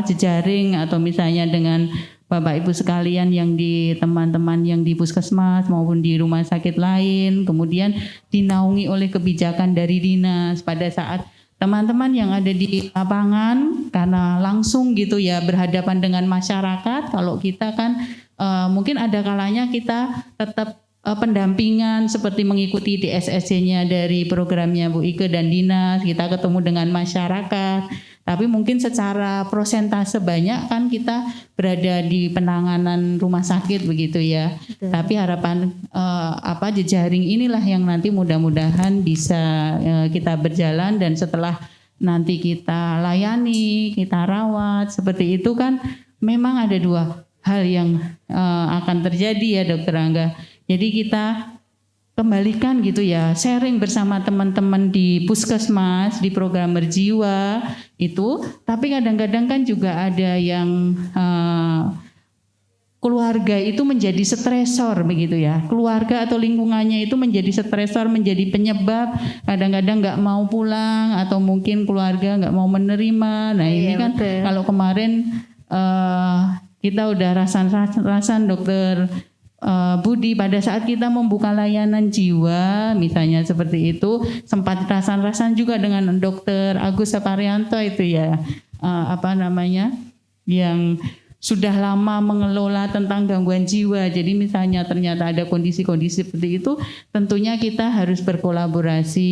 jejaring atau misalnya dengan Bapak Ibu sekalian yang di teman-teman yang di puskesmas maupun di rumah sakit lain, kemudian dinaungi oleh kebijakan dari dinas pada saat teman-teman yang ada di lapangan karena langsung gitu ya berhadapan dengan masyarakat. Kalau kita kan mungkin ada kalanya kita tetap pendampingan seperti mengikuti DSSC-nya dari programnya Bu Ike dan dinas, kita ketemu dengan masyarakat. Tapi mungkin secara prosentase banyak kan kita berada di penanganan rumah sakit begitu ya. Betul. Tapi harapan jejaring inilah yang nanti mudah-mudahan bisa kita berjalan, dan setelah nanti kita layani, kita rawat seperti itu kan memang ada dua hal yang akan terjadi ya Dokter Angga. Jadi kita kembalikan gitu ya, sharing bersama teman-teman di puskesmas, di program berjiwa itu. Tapi kadang-kadang kan juga ada yang keluarga itu menjadi stresor begitu ya. Keluarga atau lingkungannya itu menjadi stresor, menjadi penyebab kadang-kadang nggak mau pulang atau mungkin keluarga nggak mau menerima. Nah ini kan betul. kalau kemarin kita udah rasan dokter Budi pada saat kita membuka layanan jiwa misalnya seperti itu, sempat rasan juga dengan dokter Agus Saparianto itu ya, yang sudah lama mengelola tentang gangguan jiwa. Jadi misalnya ternyata ada kondisi-kondisi seperti itu, tentunya kita harus berkolaborasi.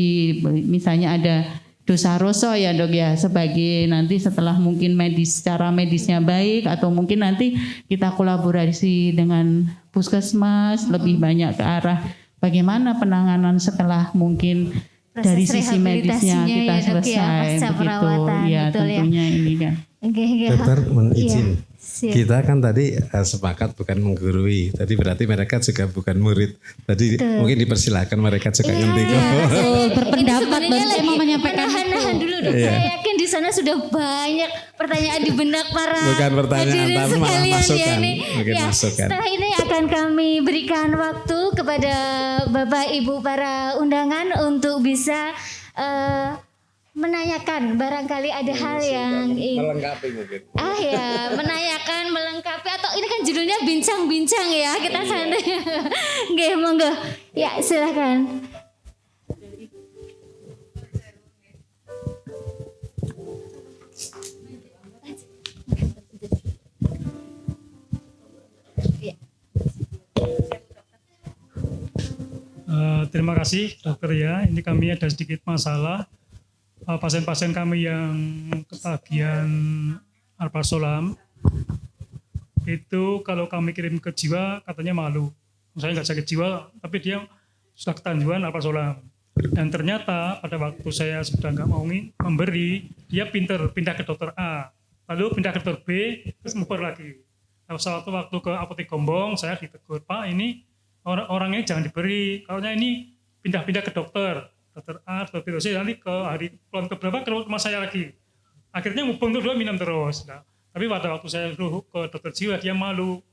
Misalnya ada dosa roso ya dok ya, sebagai nanti setelah mungkin secara medisnya baik, atau mungkin nanti kita kolaborasi dengan puskesmas lebih banyak ke arah bagaimana penanganan setelah mungkin Proses dari sisi medisnya rehabilitasinya kita ya, dok, ya, selesai pasca begitu perawatan, ya, betul ya. tentunya ini kan. Oke. Dokter mohon izin. Iya, siap. Kita kan tadi sepakat bukan menggurui. Tadi berarti mereka juga bukan murid. Tadi mungkin dipersilakan mereka juga ngerti. Berpendapat baru saya mau menyampaikan Nahan dulu dok. Saya yakin di sana sudah banyak pertanyaan di benak para Bukan pertanyaan, hadirin tapi malah sekalian masukan. ini. Mungkin masukan. Setelah ini akan kami berikan waktu kepada Bapak Ibu para undangan untuk bisa menanyakan, barangkali ada hal yang Melengkapi mungkin. menanyakan, melengkapi, atau ini kan judulnya bincang-bincang ya, kita santai. Nggih, monggo. Ya, silakan. Terima kasih dokter ya. Ini kami ada sedikit masalah. Pasien-pasien kami yang ketagihan alprazolam itu kalau kami kirim ke jiwa katanya malu. Saya nggak sakit jiwa, tapi dia sudah ketagihan alprazolam. Dan ternyata pada waktu saya sudah nggak mau memberi, dia pindah ke dokter A, lalu pindah ke dokter B, terus muper lagi. Nah, suatu waktu ke apotek Gombong, saya ditegur, Pak ini orangnya jangan diberi, kalau ini pindah-pindah ke dokter A, dokter B, nanti ke hari pulang keberapa ke rumah saya lagi. Akhirnya mubeng tuh dua minum terus. Nah, tapi pada waktu saya suruh ke dokter jiwa dia malu.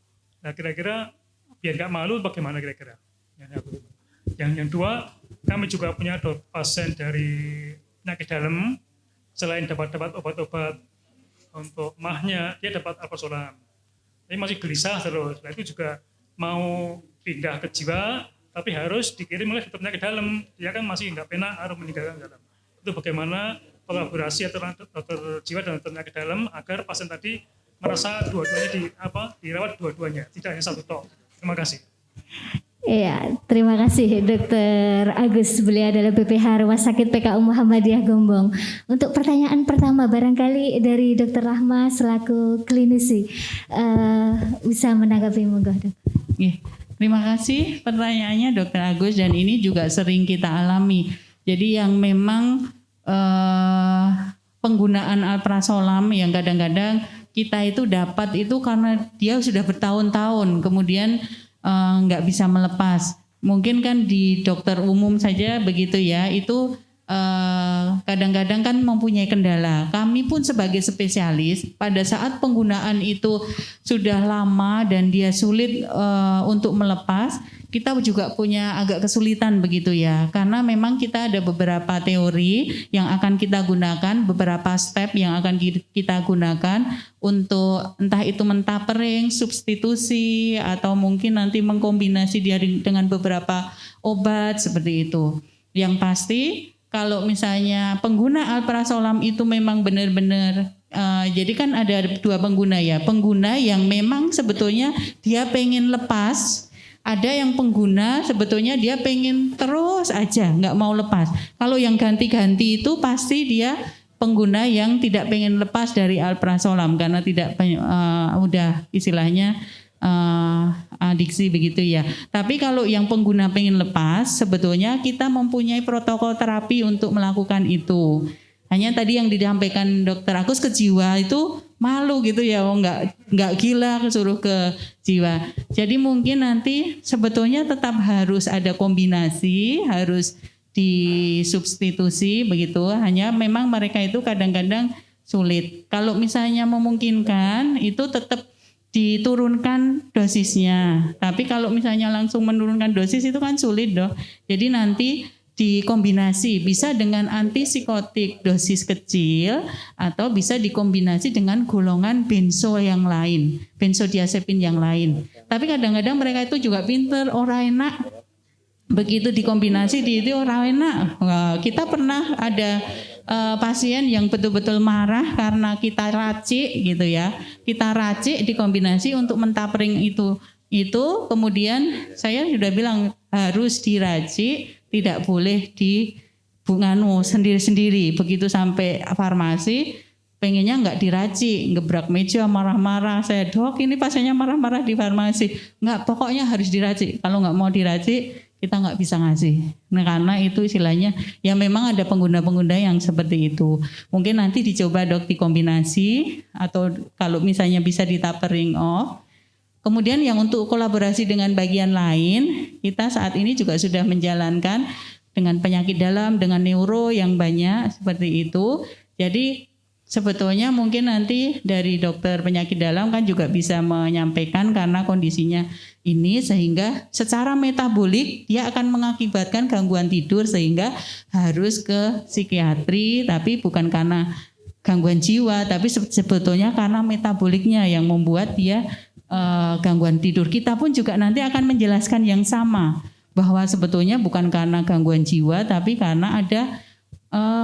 Nah kira-kira biar nggak malu bagaimana kira-kira? Yang kedua, kami juga punya pasien dari penyakit dalam. Selain dapat obat-obat untuk mahnya, dia dapat alprazolam. Tapi masih gelisah terus. Nah itu juga mau pindah ke jiwa, tapi harus dikirim oleh dokter penyakit dalam. Dia kan masih nggak penak, harus meninggalkan dalam. Itu bagaimana kolaborasi antara dokter jiwa dan dokter penyakit dalam agar pasien tadi merasa dua-duanya dirawat dua-duanya, tidak hanya satu tok. Terima kasih. Iya, terima kasih Dokter Agus. Beliau adalah BPH Rumah Sakit PKU Muhammadiyah Gombong. Untuk pertanyaan pertama barangkali dari Dokter Rahma selaku klinisi bisa menanggapi, monggo Dok. Terima kasih pertanyaannya Dokter Agus, dan ini juga sering kita alami. Jadi yang memang penggunaan alprazolam yang kadang-kadang kita itu dapat itu karena dia sudah bertahun-tahun kemudian nggak bisa melepas. Mungkin kan di dokter umum saja begitu ya, itu kadang-kadang kan mempunyai kendala. Kami pun sebagai spesialis pada saat penggunaan itu sudah lama dan dia sulit untuk melepas, kita juga punya agak kesulitan begitu ya, karena memang kita ada beberapa teori yang akan kita gunakan, beberapa step yang akan kita gunakan untuk entah itu mentapering, substitusi, atau mungkin nanti mengkombinasi dia dengan beberapa obat seperti itu. Yang pasti kalau misalnya pengguna alprazolam itu memang benar-benar jadi kan ada dua pengguna ya, pengguna yang memang sebetulnya dia pengen lepas, ada yang pengguna sebetulnya dia pengen terus aja nggak mau lepas. Kalau yang ganti-ganti itu pasti dia pengguna yang tidak pengen lepas dari alprazolam karena tidak udah istilahnya adiksi begitu ya. Tapi kalau yang pengguna pengen lepas, sebetulnya kita mempunyai protokol terapi untuk melakukan itu. Hanya tadi yang disampaikan Dokter Agus ke jiwa itu malu gitu ya, nggak gila suruh ke jiwa. Jadi mungkin nanti sebetulnya tetap harus ada kombinasi, harus disubstitusi begitu. Hanya memang mereka itu kadang-kadang sulit. Kalau misalnya memungkinkan itu tetap diturunkan dosisnya. Tapi kalau misalnya langsung menurunkan dosis itu kan sulit dong. Jadi nanti dikombinasi bisa dengan antipsikotik dosis kecil atau bisa dikombinasi dengan golongan benzo yang lain, benzodiazepin yang lain. Tapi kadang-kadang mereka itu juga pinter, orang enak. Begitu dikombinasi itu orang enak. Nah, kita pernah ada pasien yang betul-betul marah karena kita racik gitu ya. Kita racik dikombinasi untuk mentapring itu kemudian saya sudah bilang harus diracik, tidak boleh di bunganu sendiri-sendiri. Begitu sampai farmasi, pengennya nggak diracik, gebrak meja marah-marah. Saya, dok ini pasiennya marah-marah di farmasi. Nggak, pokoknya harus diracik. Kalau nggak mau diracik, kita nggak bisa ngasih. Nah, karena itu istilahnya, ya memang ada pengguna-pengguna yang seperti itu. Mungkin nanti dicoba dok dikombinasi, atau kalau misalnya bisa di tapering off. Kemudian yang untuk kolaborasi dengan bagian lain, kita saat ini juga sudah menjalankan dengan penyakit dalam, dengan neuro yang banyak seperti itu. Jadi sebetulnya mungkin nanti dari dokter penyakit dalam kan juga bisa menyampaikan karena kondisinya ini sehingga secara metabolik dia akan mengakibatkan gangguan tidur sehingga harus ke psikiatri, tapi bukan karena gangguan jiwa, tapi sebetulnya karena metaboliknya yang membuat dia gangguan tidur. Kita pun juga nanti akan menjelaskan yang sama bahwa sebetulnya bukan karena gangguan jiwa tapi karena ada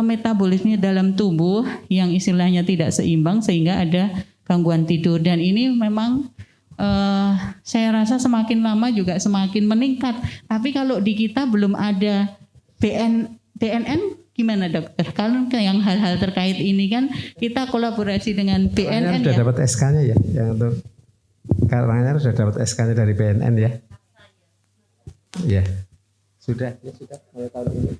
metabolisme dalam tubuh yang istilahnya tidak seimbang sehingga ada gangguan tidur. Dan ini memang saya rasa semakin lama juga semakin meningkat. Tapi kalau di kita belum ada BNN gimana dokter? Kalau yang hal-hal terkait ini kan kita kolaborasi dengan BNN sudah ya. dapat SK-nya ya, yang untuk Karanganyar sudah dapat SK-nya dari BNN ya? Ya, sudah mulai tahun ini.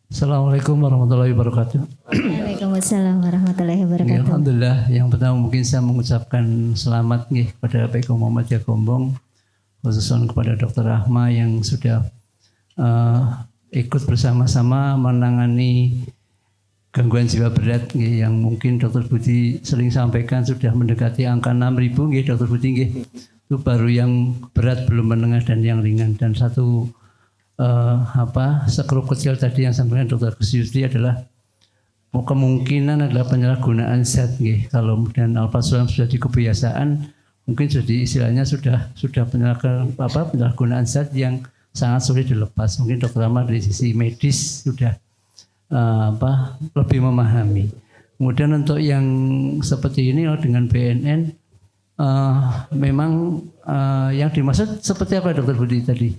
Assalamualaikum warahmatullahi wabarakatuh. Waalaikumsalam warahmatullahi wabarakatuh. Alhamdulillah, yang pertama mungkin saya mengucapkan selamat nih kepada PK Muhammadiyah Gombong, khususnya kepada Dr. Rahma yang sudah ikut bersama-sama menangani gangguan jiwa berat nggih, yang mungkin Dr. Budi sering sampaikan sudah mendekati angka 6.000 nggih Dr. Budi nggih. Itu baru yang berat, belum menengah dan yang ringan. Dan satu sekrup kecil tadi yang sampaikan Dr. Kusyuti adalah kemungkinan adalah penyalahgunaan zat nggih. Kalau kemudian alprazolam sudah di kebiasaan, mungkin jadi istilahnya sudah penyalahgunaan zat yang sangat sulit dilepas. Mungkin Dr. Rahma dari sisi medis sudah lebih memahami. Kemudian untuk yang seperti ini dengan BNN memang yang dimaksud seperti apa Dr. Budi tadi?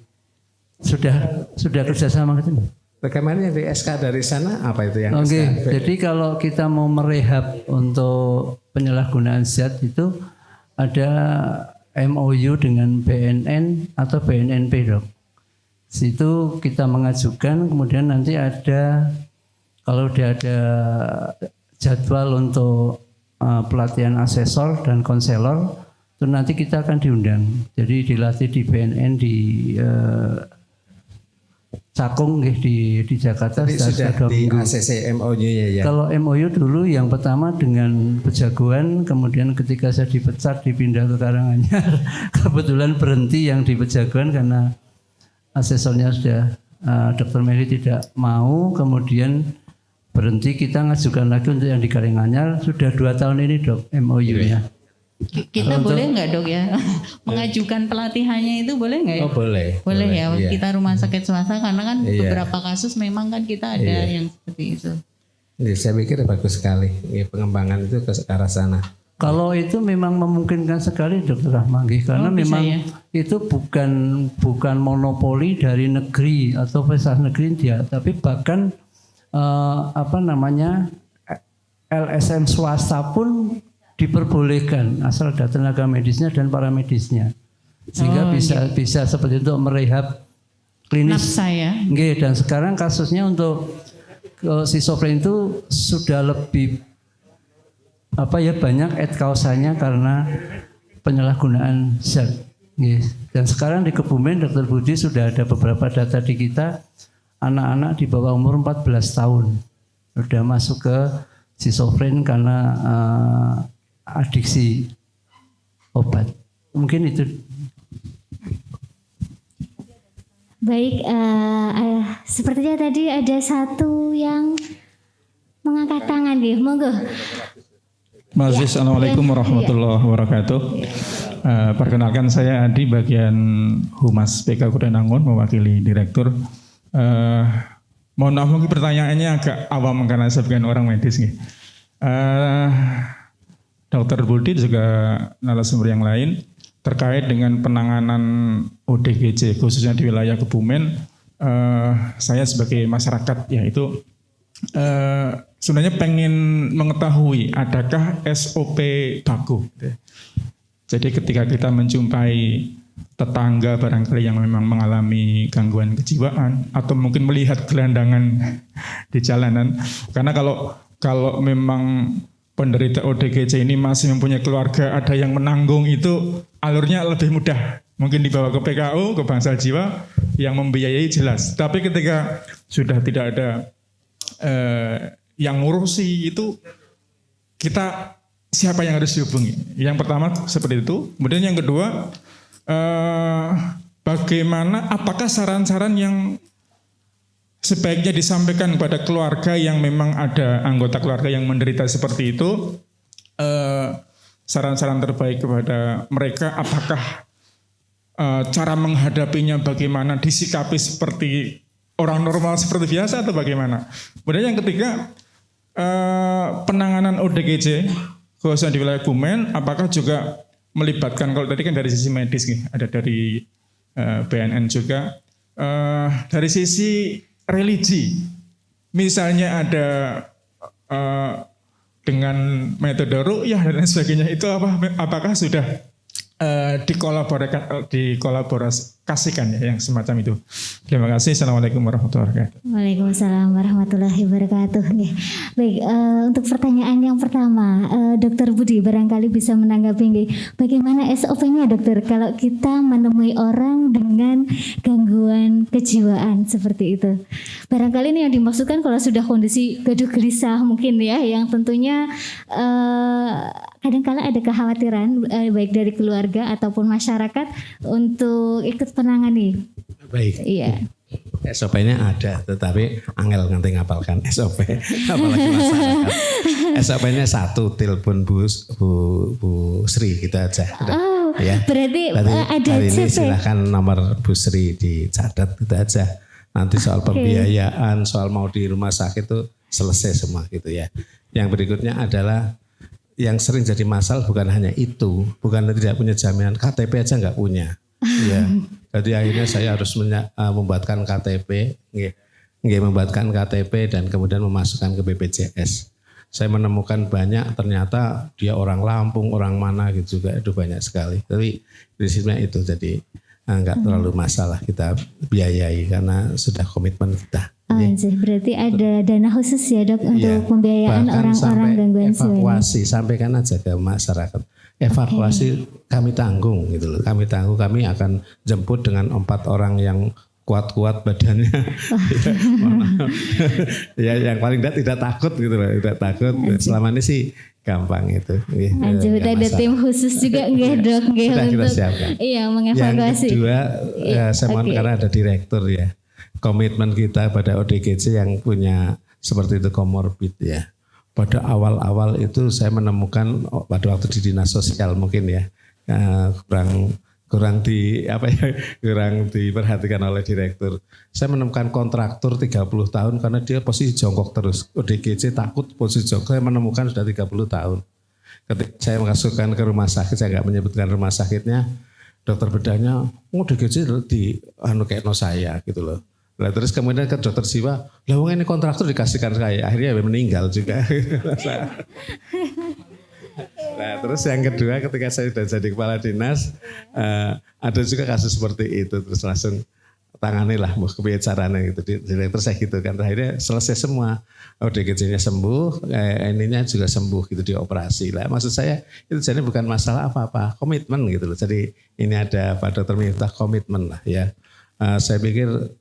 Sudah kerjasama gitu? Bagaimana yang di SK dari sana apa itu yang Oke, jadi kalau kita mau merehab untuk penyalahgunaan zat itu ada MOU dengan BNN atau BNNP dok. Situ kita mengajukan, kemudian nanti ada kalau dia ada jadwal untuk pelatihan asesor dan konselor, itu nanti kita akan diundang. Jadi dilatih di BNN di Cakung di Jakarta. Tapi sudah di ACC MOU-nya ya. Kalau MOU dulu yang pertama dengan Pejagoan, kemudian ketika saya dipecat dipindah ke Karanganyar, kebetulan berhenti yang di Pejagoan karena asesornya sudah Dr. Mary tidak mau, kemudian berhenti, kita ngajukan lagi untuk yang di Karanganyar. Sudah 2 tahun ini dok MOU-nya. Kita boleh nggak dok ya mengajukan pelatihannya itu boleh nggak ya? Oh boleh. Boleh ya, iya. Kita rumah sakit swasta karena kan Iya. beberapa kasus memang kan kita ada yang seperti itu. Jadi saya pikir bagus sekali pengembangan itu ke arah sana. Kalau itu memang memungkinkan sekali Dr. Rahma, karena memang ya? itu bukan monopoli dari negeri atau fasilitas negeri dia, tapi bahkan LSM swasta pun diperbolehkan asal ada tenaga medisnya dan paramedisnya, sehingga bisa seperti itu merehab klinis. Nafsa ya. Nggih, dan sekarang kasusnya untuk schizofrenia itu sudah lebih banyak et kausanya karena penyalahgunaan zat. Dan sekarang di Kebumen Dr. Budi sudah ada beberapa data di kita anak-anak di bawah umur 14 tahun sudah masuk ke schizofren karena adiksi obat. Mungkin itu. Baik, sepertinya tadi ada satu yang mengangkat tangan, gitu. Monggo. Mas, Assalamualaikum warahmatullahi wabarakatuh. Perkenalkan saya Adi, bagian Humas PK Kudenangun, mewakili Direktur. Mohon maaf mungkin pertanyaannya agak awam karena saya bukan orang medis nih. Dr. Budi juga narasumber yang lain terkait dengan penanganan ODGJ khususnya di wilayah Kebumen. Saya sebagai masyarakat yaitu sebenarnya pengen mengetahui adakah SOP baku. Jadi ketika kita menjumpai tetangga barangkali yang memang mengalami gangguan kejiwaan atau mungkin melihat gelandangan di jalanan, karena kalau memang penderita ODGJ ini masih mempunyai keluarga, ada yang menanggung, itu alurnya lebih mudah. Mungkin dibawa ke PKU, ke bangsal jiwa yang membiayai jelas. Tapi ketika sudah tidak ada yang ngurusi, itu kita siapa yang harus dihubungi? Yang pertama seperti itu. Kemudian yang kedua, bagaimana, apakah saran-saran yang sebaiknya disampaikan kepada keluarga yang memang ada anggota keluarga yang menderita seperti itu, saran-saran terbaik kepada mereka, apakah cara menghadapinya bagaimana, disikapi seperti orang normal seperti biasa atau bagaimana. Kemudian yang ketiga, penanganan ODGJ khususnya di wilayah Kebumen, apakah juga melibatkan, kalau tadi kan dari sisi medis nih, ada dari BNN juga, dari sisi religi, misalnya ada dengan metode ru'yah dan sebagainya, itu apakah sudah dikolaborasikan ya, yang semacam itu. Terima kasih. Assalamualaikum warahmatullahi wabarakatuh. Waalaikumsalam warahmatullahi wabarakatuh. Baik, untuk pertanyaan yang pertama, Dokter Budi barangkali bisa menanggapi bagaimana SOP-nya dokter kalau kita menemui orang dengan gangguan kejiwaan seperti itu. Barangkali ini yang dimaksudkan kalau sudah kondisi gaduh gelisah mungkin ya, yang tentunya kadang-kala ada kekhawatiran baik dari keluarga ataupun masyarakat untuk ikut menangani. Baik. Iya. SOP-nya ada, tetapi angel nganti ngapalkan SOP, apalagi masyarakat. SOP-nya satu, telepon Bu Sri gitu aja. Oh, ya. Berarti ada hari ini CP. silakan nomor Bu Sri dicatat gitu aja. Nanti soal pembiayaan, soal mau di rumah sakit itu selesai semua gitu ya. Yang berikutnya adalah yang sering jadi masalah bukan hanya itu, bukan tidak punya jaminan, KTP aja nggak punya. Ya, jadi akhirnya saya harus membuatkan KTP, membuatkan KTP dan kemudian memasukkan ke BPJS. Saya menemukan banyak, ternyata dia orang Lampung, orang mana gitu juga, itu banyak sekali. Tapi prinsipnya itu, jadi nggak terlalu masalah kita biayai karena sudah komitmen kita. Berarti ada dana khusus ya dok untuk pembiayaan orang-orang gangguan jiwa. Evakuasi, sampaikan aja ke masyarakat. Evakuasi kami tanggung gitu loh. Kami tanggung, kami akan jemput dengan 4 orang yang kuat-kuat badannya. Ya yang paling tidak takut gitu loh, tidak takut. Selama ini sih gampang itu. Ada tim khusus juga nggih dok, nggih untuk mengevakuasi. Yang kedua, saya mohon karena ada direktur ya. Komitmen kita pada ODGJ yang punya seperti itu komorbid ya. Pada awal-awal itu saya menemukan pada waktu di dinas sosial mungkin ya kurang diperhatikan oleh direktur. Saya menemukan kontraktor 30 tahun karena dia posisi jongkok terus. ODGJ takut posisi jongkok, saya menemukan sudah 30 tahun. Ketika saya masukkan ke rumah sakit, saya nggak menyebutkan rumah sakitnya, dokter bedahnya, ODGJ di kayak saya gitu loh. Nah, terus kemudian ke dokter jiwa, ini kontraktor dikasihkan saya, akhirnya meninggal juga. Nah, terus yang kedua ketika saya sudah jadi kepala dinas, ada juga kasus seperti itu, terus langsung tanganilah kebiayaan caranya gitu, direktur saya gitu kan, akhirnya selesai semua, ODGJ-nya sembuh, ininya juga sembuh gitu, dioperasi lah. Maksud saya itu jadi bukan masalah apa-apa, komitmen gitu loh. Jadi ini ada Pak Dokter minta komitmen lah ya. Saya pikir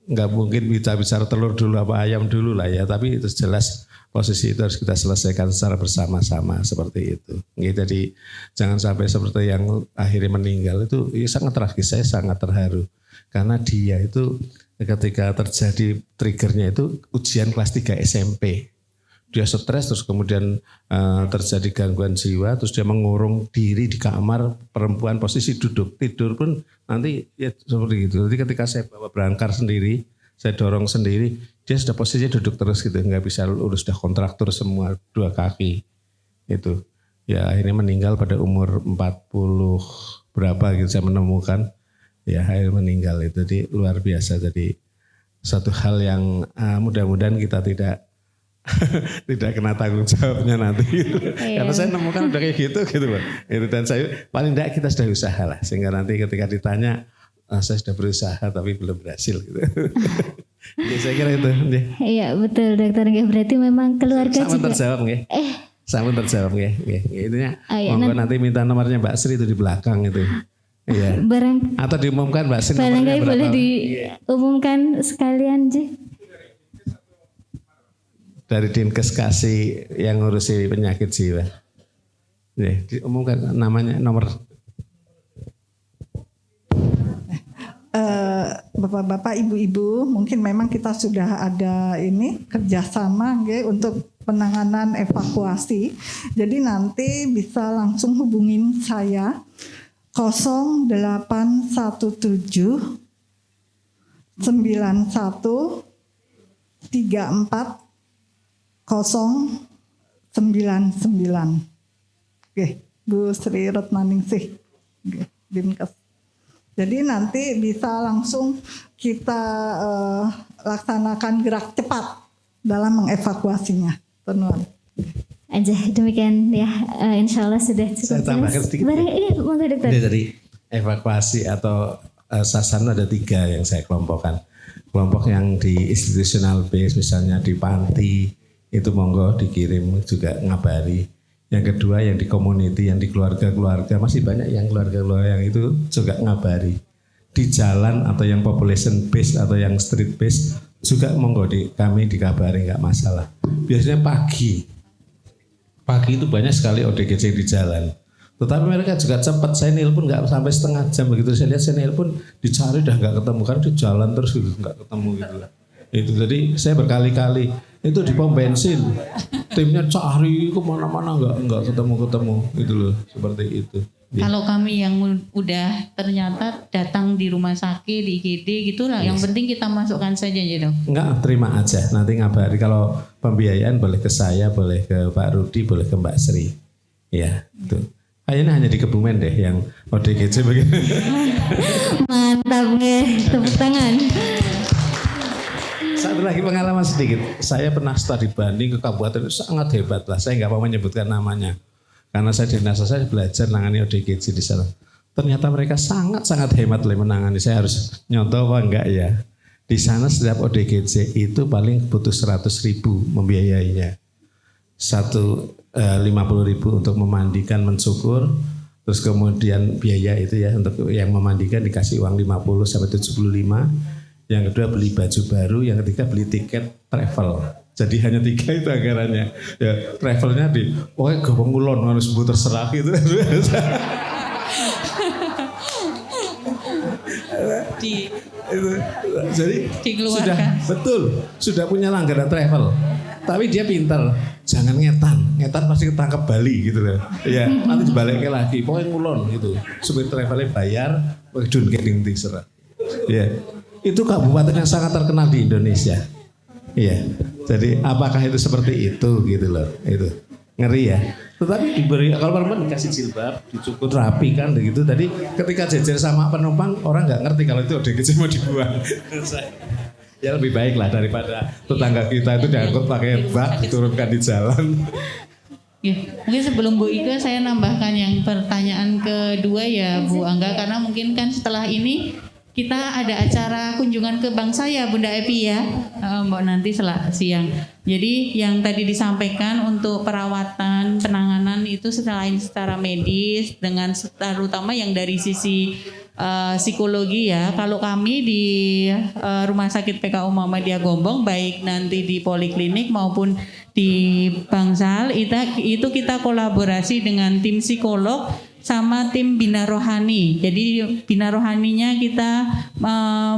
nggak mungkin kita bicara telur dulu apa ayam dulu lah ya, tapi itu jelas posisi itu harus kita selesaikan secara bersama-sama seperti itu. Jadi jangan sampai seperti yang akhirnya meninggal itu ya sangat tragis. Saya sangat terharu karena dia itu ketika terjadi triggernya itu ujian kelas 3 SMP. Dia stres terus kemudian terjadi gangguan jiwa, terus dia mengurung diri di kamar perempuan posisi duduk, tidur pun nanti ya seperti itu. Jadi ketika saya bawa berangkar sendiri, saya dorong sendiri, dia sudah posisinya duduk terus gitu, nggak bisa lurus, sudah kontraktur semua 2 kaki itu. Ya akhirnya meninggal pada umur 40 berapa gitu saya menemukan, ya akhirnya meninggal itu. Jadi luar biasa. Jadi satu hal yang mudah-mudahan kita tidak kena tanggung jawabnya nanti gitu. Karena saya nemukan udah kayak gitu Pak. Itu dan saya paling tidak kita sudah usaha lah sehingga nanti ketika ditanya saya sudah berusaha tapi belum berhasil gitu. Ya, saya kira itu. Iya betul dokter, berarti memang keluarga sama juga. Terjawab nggih. Sama terjawab nggih. Itunya monggo nanti minta nomornya Mbak Sri itu di belakang itu. Iya. Atau diumumkan Mbak Sri nomornya berapa? Boleh diumumkan sekalian Ji. Dari Dinkes Kasih yang ngurusi penyakit jiwa. Ya, diumumkan namanya nomor. Bapak-bapak, ibu-ibu, mungkin memang kita sudah ada ini kerjasama untuk penanganan evakuasi. Jadi nanti bisa langsung hubungin saya 0817 91 34 099. Oke, Bu Sri Rotmaningsih, Dinkes. Jadi nanti bisa langsung kita laksanakan gerak cepat dalam mengevakuasinya. Tenuan. Aja demikian ya, insya Allah sudah cukup. Saya tambahkan sedikit. Monggo dokter. Jadi evakuasi atau sasaran ada 3 yang saya kelompokkan. Kelompok yang di institutional base misalnya di panti, itu monggo dikirim juga ngabari. Yang kedua yang di community, yang di keluarga-keluarga, masih banyak yang keluarga-keluarga yang itu juga ngabari. Di jalan atau yang population base atau yang street base juga monggo kami dikabari, nggak masalah. Biasanya pagi itu banyak sekali ODGJ di jalan. Tetapi mereka juga cepat, saya nelpon nggak sampai setengah jam begitu saya lihat saya nelpon dicari dah nggak ketemu, kan di jalan terus gitu nggak ketemu gitu. Itu jadi saya berkali-kali itu di pom bensin timnya cari kemana-mana nggak ketemu gitu loh, seperti itu. Kalau kami yang udah ternyata datang di rumah sakit di IGD gitulah, yang penting kita masukkan saja ya dok. Enggak, terima aja nanti ngabari. Kalau pembiayaan boleh ke saya, boleh ke Pak Rudi, boleh ke Mbak Sri. Ya itu. Kayaknya hanya di Kebumen deh yang ODGJ begini. Mantap nih, tepuk tangan. Satu lagi pengalaman sedikit. Saya pernah studi banding ke kabupaten sangat hebat lah. Saya nggak mau menyebutkan namanya. Karena saya di NASA saya belajar menangani ODGJ di sana. Ternyata mereka sangat-sangat hebat lah menangani. Saya harus nyontoh apa enggak ya. Di sana setiap ODGJ itu paling butuh 100.000 membiayainya. 50.000 untuk memandikan, mensyukur. Terus kemudian biaya itu ya untuk yang memandikan dikasih uang 50 sampai 75. Yang kedua beli baju baru, yang ketiga beli tiket travel. Jadi hanya 3 itu anggarannya. Ya travelnya pokoknya gabung ulon harus bu terserah gitu. Jadi sudah punya langganan travel. Tapi dia pintar, jangan ngetan pasti ketangkep Bali gitu loh. Ya nanti dibaliknya lagi, pokoknya ngulon gitu. Supir travelnya bayar, pakai dun keting terserah. Ya. Itu kabupaten yang sangat terkenal di Indonesia. Iya. Jadi apakah itu seperti itu gitu loh. Itu ngeri ya. Tetapi diberi kalau perempuan dikasih jilbab, dicukur rapi kan begitu. Tadi ketika jejer sama penumpang orang nggak ngerti kalau itu ODGJ mau dibuang. Ya lebih baik lah daripada tetangga kita itu diangkut pakai bak diturunkan di jalan. Ya, mungkin sebelum Bu Ika saya nambahkan yang pertanyaan kedua ya Bu Angga, karena mungkin kan setelah ini kita ada acara kunjungan ke bank saya Bunda Epi ya, Mbak nanti siang. Jadi yang tadi disampaikan untuk perawatan, penanganan itu selain secara medis dengan terutama yang dari sisi psikologi ya. Kalau kami di Rumah Sakit PKU Muhammadiyah Gombong, baik nanti di poliklinik maupun di Bangsal, itu kita kolaborasi dengan tim psikolog sama tim bina rohani. Jadi bina rohaninya kita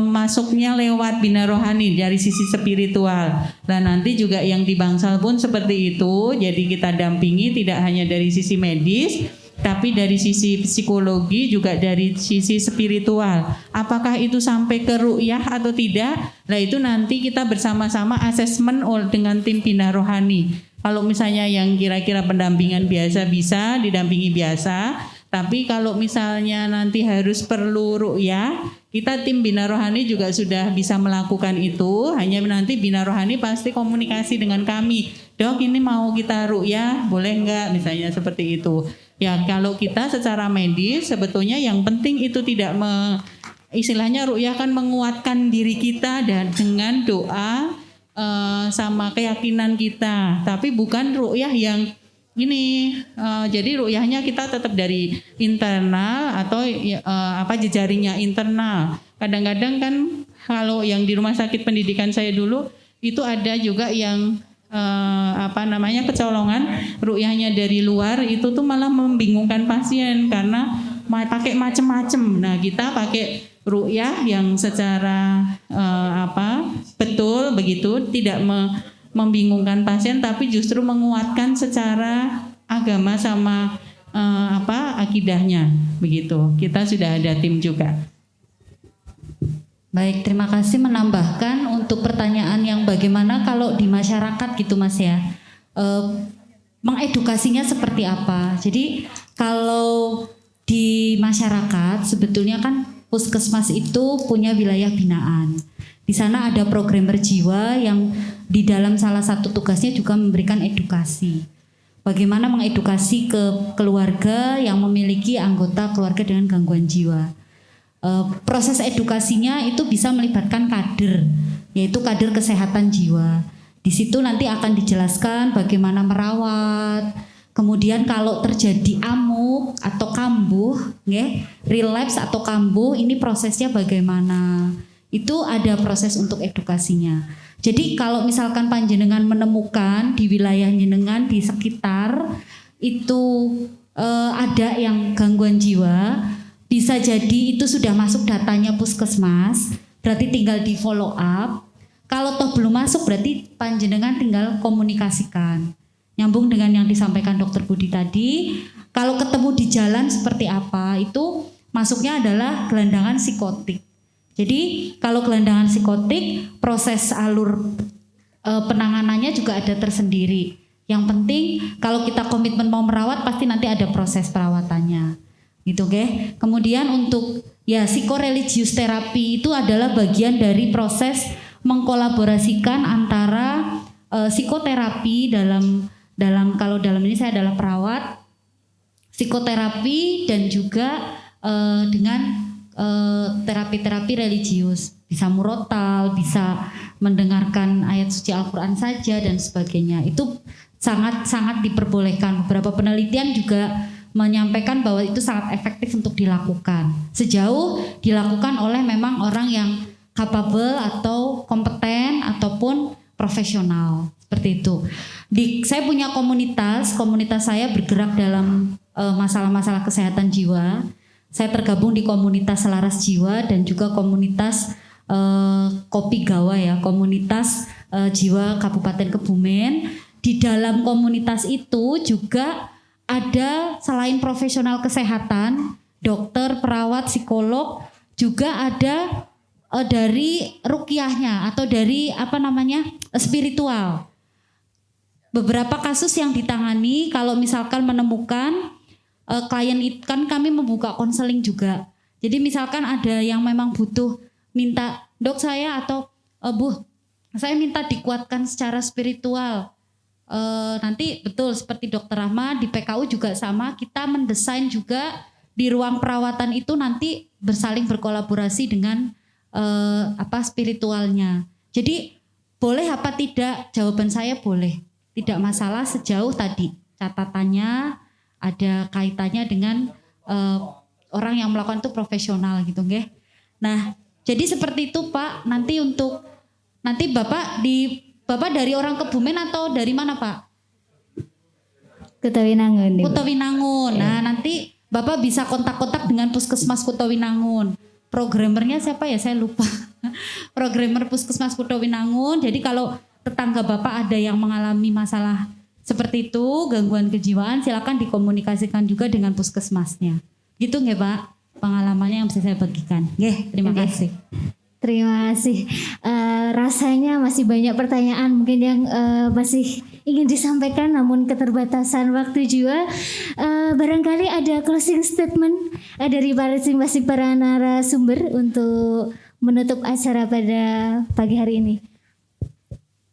masuknya lewat bina rohani dari sisi spiritual. Dan nanti juga yang di Bangsal pun seperti itu. Jadi kita dampingi tidak hanya dari sisi medis, tapi dari sisi psikologi juga dari sisi spiritual. Apakah itu sampai ke ru'yah atau tidak? Nah itu nanti kita bersama-sama asesmen dengan tim bina rohani. Kalau misalnya yang kira-kira pendampingan biasa bisa didampingi biasa. Tapi kalau misalnya nanti harus perlu ru'yah, kita tim bina rohani juga sudah bisa melakukan itu. Hanya nanti bina rohani pasti komunikasi dengan kami. Dok ini mau kita ru'yah, boleh enggak? Misalnya seperti itu. Ya kalau kita secara medis sebetulnya yang penting itu tidak istilahnya ru'yah kan menguatkan diri kita dan dengan doa sama keyakinan kita. Tapi bukan ru'yah yang ini jadi ru'yahnya kita tetap dari internal atau jejaringnya internal. Kadang-kadang kan kalau yang di rumah sakit pendidikan saya dulu itu ada juga yang kecolongan ru'yahnya dari luar itu tuh malah membingungkan pasien karena pakai macam-macam. Nah kita pakai ru'yah yang secara betul begitu, tidak membingungkan pasien tapi justru menguatkan secara agama sama akidahnya begitu. Kita sudah ada tim juga. Baik, terima kasih. Menambahkan untuk pertanyaan yang bagaimana kalau di masyarakat gitu Mas ya, mengedukasinya seperti apa. Jadi kalau di masyarakat sebetulnya kan puskesmas itu punya wilayah binaan. Di sana ada programmer jiwa yang di dalam salah satu tugasnya juga memberikan edukasi. Bagaimana mengedukasi ke keluarga yang memiliki anggota keluarga dengan gangguan jiwa. Proses edukasinya itu bisa melibatkan kader, yaitu kader kesehatan jiwa. Di situ nanti akan dijelaskan bagaimana merawat. Kemudian kalau terjadi amuk atau kambuh, relapse atau kambuh, ini prosesnya bagaimana? Itu ada proses untuk edukasinya. Jadi kalau misalkan panjenengan menemukan di wilayah jenengan di sekitar itu ada yang gangguan jiwa, bisa jadi itu sudah masuk datanya puskesmas, berarti tinggal di follow up. Kalau toh belum masuk berarti panjenengan tinggal komunikasikan. Nyambung dengan yang disampaikan Dr. Budi tadi, kalau ketemu di jalan seperti apa, itu masuknya adalah gelandangan psikotik. Jadi kalau gelandangan psikotik, proses alur penanganannya juga ada tersendiri. Yang penting kalau kita komitmen mau merawat pasti nanti ada proses perawatannya. Gitu Kemudian untuk psikoreligius terapi itu adalah bagian dari proses mengkolaborasikan antara psikoterapi dalam kalau dalam ini saya adalah perawat, psikoterapi dan juga dengan terapi-terapi religius, bisa murotal, bisa mendengarkan ayat suci Al-Quran saja dan sebagainya. Itu sangat diperbolehkan. Beberapa penelitian juga menyampaikan bahwa itu sangat efektif untuk dilakukan. Sejauh dilakukan oleh memang orang yang capable atau kompeten ataupun profesional. Seperti itu. Saya punya komunitas saya bergerak dalam masalah-masalah kesehatan jiwa. Saya tergabung di komunitas Selaras Jiwa dan juga komunitas Kopi Gawa komunitas jiwa Kabupaten Kebumen. Di dalam komunitas itu juga ada selain profesional kesehatan, dokter, perawat, psikolog, juga ada dari ruqyahnya atau dari spiritual. Beberapa kasus yang ditangani kalau misalkan menemukan klien itu kan kami membuka konseling juga. Jadi misalkan ada yang memang butuh minta dok saya atau bu saya minta dikuatkan secara spiritual. Nanti betul seperti Dokter Rahma di PKU juga sama, kita mendesain juga di ruang perawatan itu nanti bersaling berkolaborasi dengan spiritualnya. Jadi boleh apa tidak? Jawaban saya boleh, tidak masalah sejauh tadi catatannya ada kaitannya dengan orang yang melakukan itu profesional gitu nggih. Nah, jadi seperti itu Pak. Nanti Bapak dari orang Kebumen atau dari mana Pak? Kutawinangun. Kutawinangun. Nah, nanti Bapak bisa kontak-kontak dengan Puskesmas Kutawinangun. Programmernya siapa ya? Saya lupa. Programmer Puskesmas Kutawinangun. Jadi kalau tetangga Bapak ada yang mengalami masalah seperti itu, gangguan kejiwaan, silakan dikomunikasikan juga dengan puskesmasnya. Gitu nggih Pak? Pengalamannya yang bisa saya bagikan. Nggih, terima kasih. Terima kasih. Rasanya masih banyak pertanyaan mungkin yang masih ingin disampaikan, namun keterbatasan waktu juga. Barangkali ada closing statement dari masing-masing para narasumber untuk menutup acara pada pagi hari ini.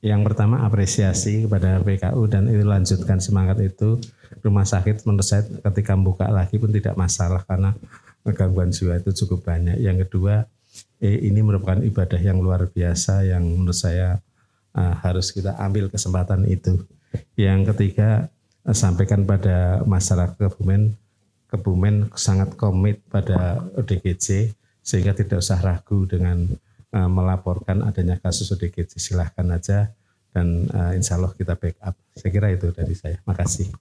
Yang pertama apresiasi kepada PKU dan itu lanjutkan semangat itu. Rumah sakit menurut saya ketika buka lagi pun tidak masalah karena gangguan jiwa itu cukup banyak. Yang kedua, ini merupakan ibadah yang luar biasa yang menurut saya harus kita ambil kesempatan itu. Yang ketiga, sampaikan pada masyarakat Kebumen sangat komit pada ODGJ sehingga tidak usah ragu dengan melaporkan adanya kasus ODGJ. Silahkan aja dan insya Allah kita backup. Saya kira itu dari saya. Makasih.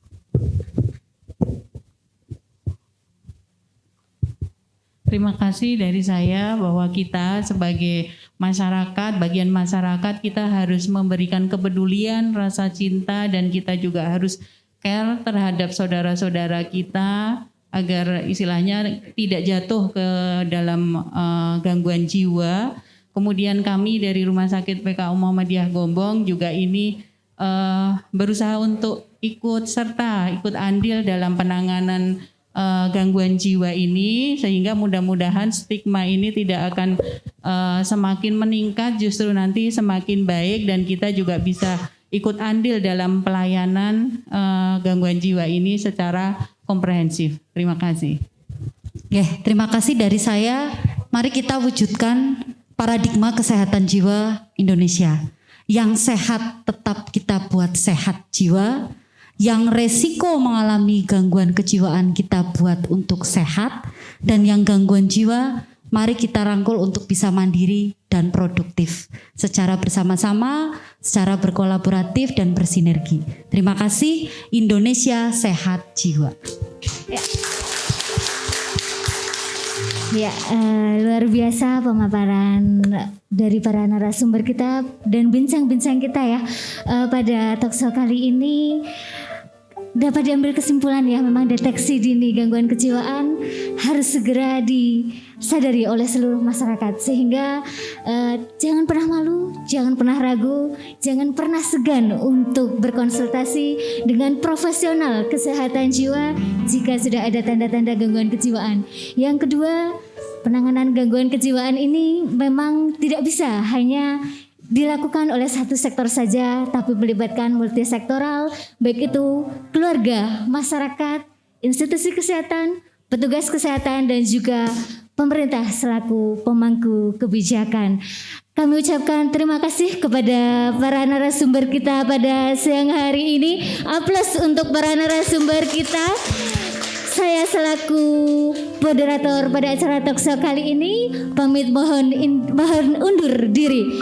Terima kasih dari saya bahwa kita sebagai masyarakat, bagian masyarakat kita harus memberikan kepedulian, rasa cinta dan kita juga harus care terhadap saudara-saudara kita agar istilahnya tidak jatuh ke dalam gangguan jiwa. Kemudian kami dari Rumah Sakit PKU Muhammadiyah Gombong juga ini berusaha untuk ikut andil dalam penanganan gangguan jiwa ini sehingga mudah-mudahan stigma ini tidak akan semakin meningkat, justru nanti semakin baik dan kita juga bisa ikut andil dalam pelayanan gangguan jiwa ini secara komprehensif. Terima kasih. Terima kasih dari saya. Mari kita wujudkan paradigma kesehatan jiwa Indonesia. Yang sehat tetap kita buat sehat jiwa. Yang resiko mengalami gangguan kejiwaan kita buat untuk sehat, dan yang gangguan jiwa mari kita rangkul untuk bisa mandiri dan produktif secara bersama-sama, secara berkolaboratif dan bersinergi. Terima kasih. Indonesia sehat jiwa. Ya, luar biasa pemaparan dari para narasumber kita dan bincang-bincang kita ya pada talkshow kali ini. Dapat diambil kesimpulan ya, memang deteksi dini gangguan kejiwaan harus segera disadari oleh seluruh masyarakat sehingga jangan pernah malu, jangan pernah ragu, jangan pernah segan untuk berkonsultasi dengan profesional kesehatan jiwa jika sudah ada tanda-tanda gangguan kejiwaan. Yang kedua, penanganan gangguan kejiwaan ini memang tidak bisa hanya dilakukan oleh satu sektor saja, tapi melibatkan multisektoral, baik itu keluarga, masyarakat, institusi kesehatan, petugas kesehatan, dan juga pemerintah selaku pemangku kebijakan. Kami ucapkan terima kasih kepada para narasumber kita pada siang hari ini. Aplaus untuk para narasumber kita. Saya selaku moderator pada acara talkshow kali ini pamit mohon undur diri.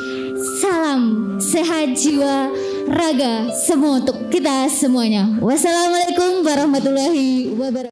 Salam sehat jiwa, raga semua untuk kita semuanya. Wassalamualaikum warahmatullahi wabarakatuh.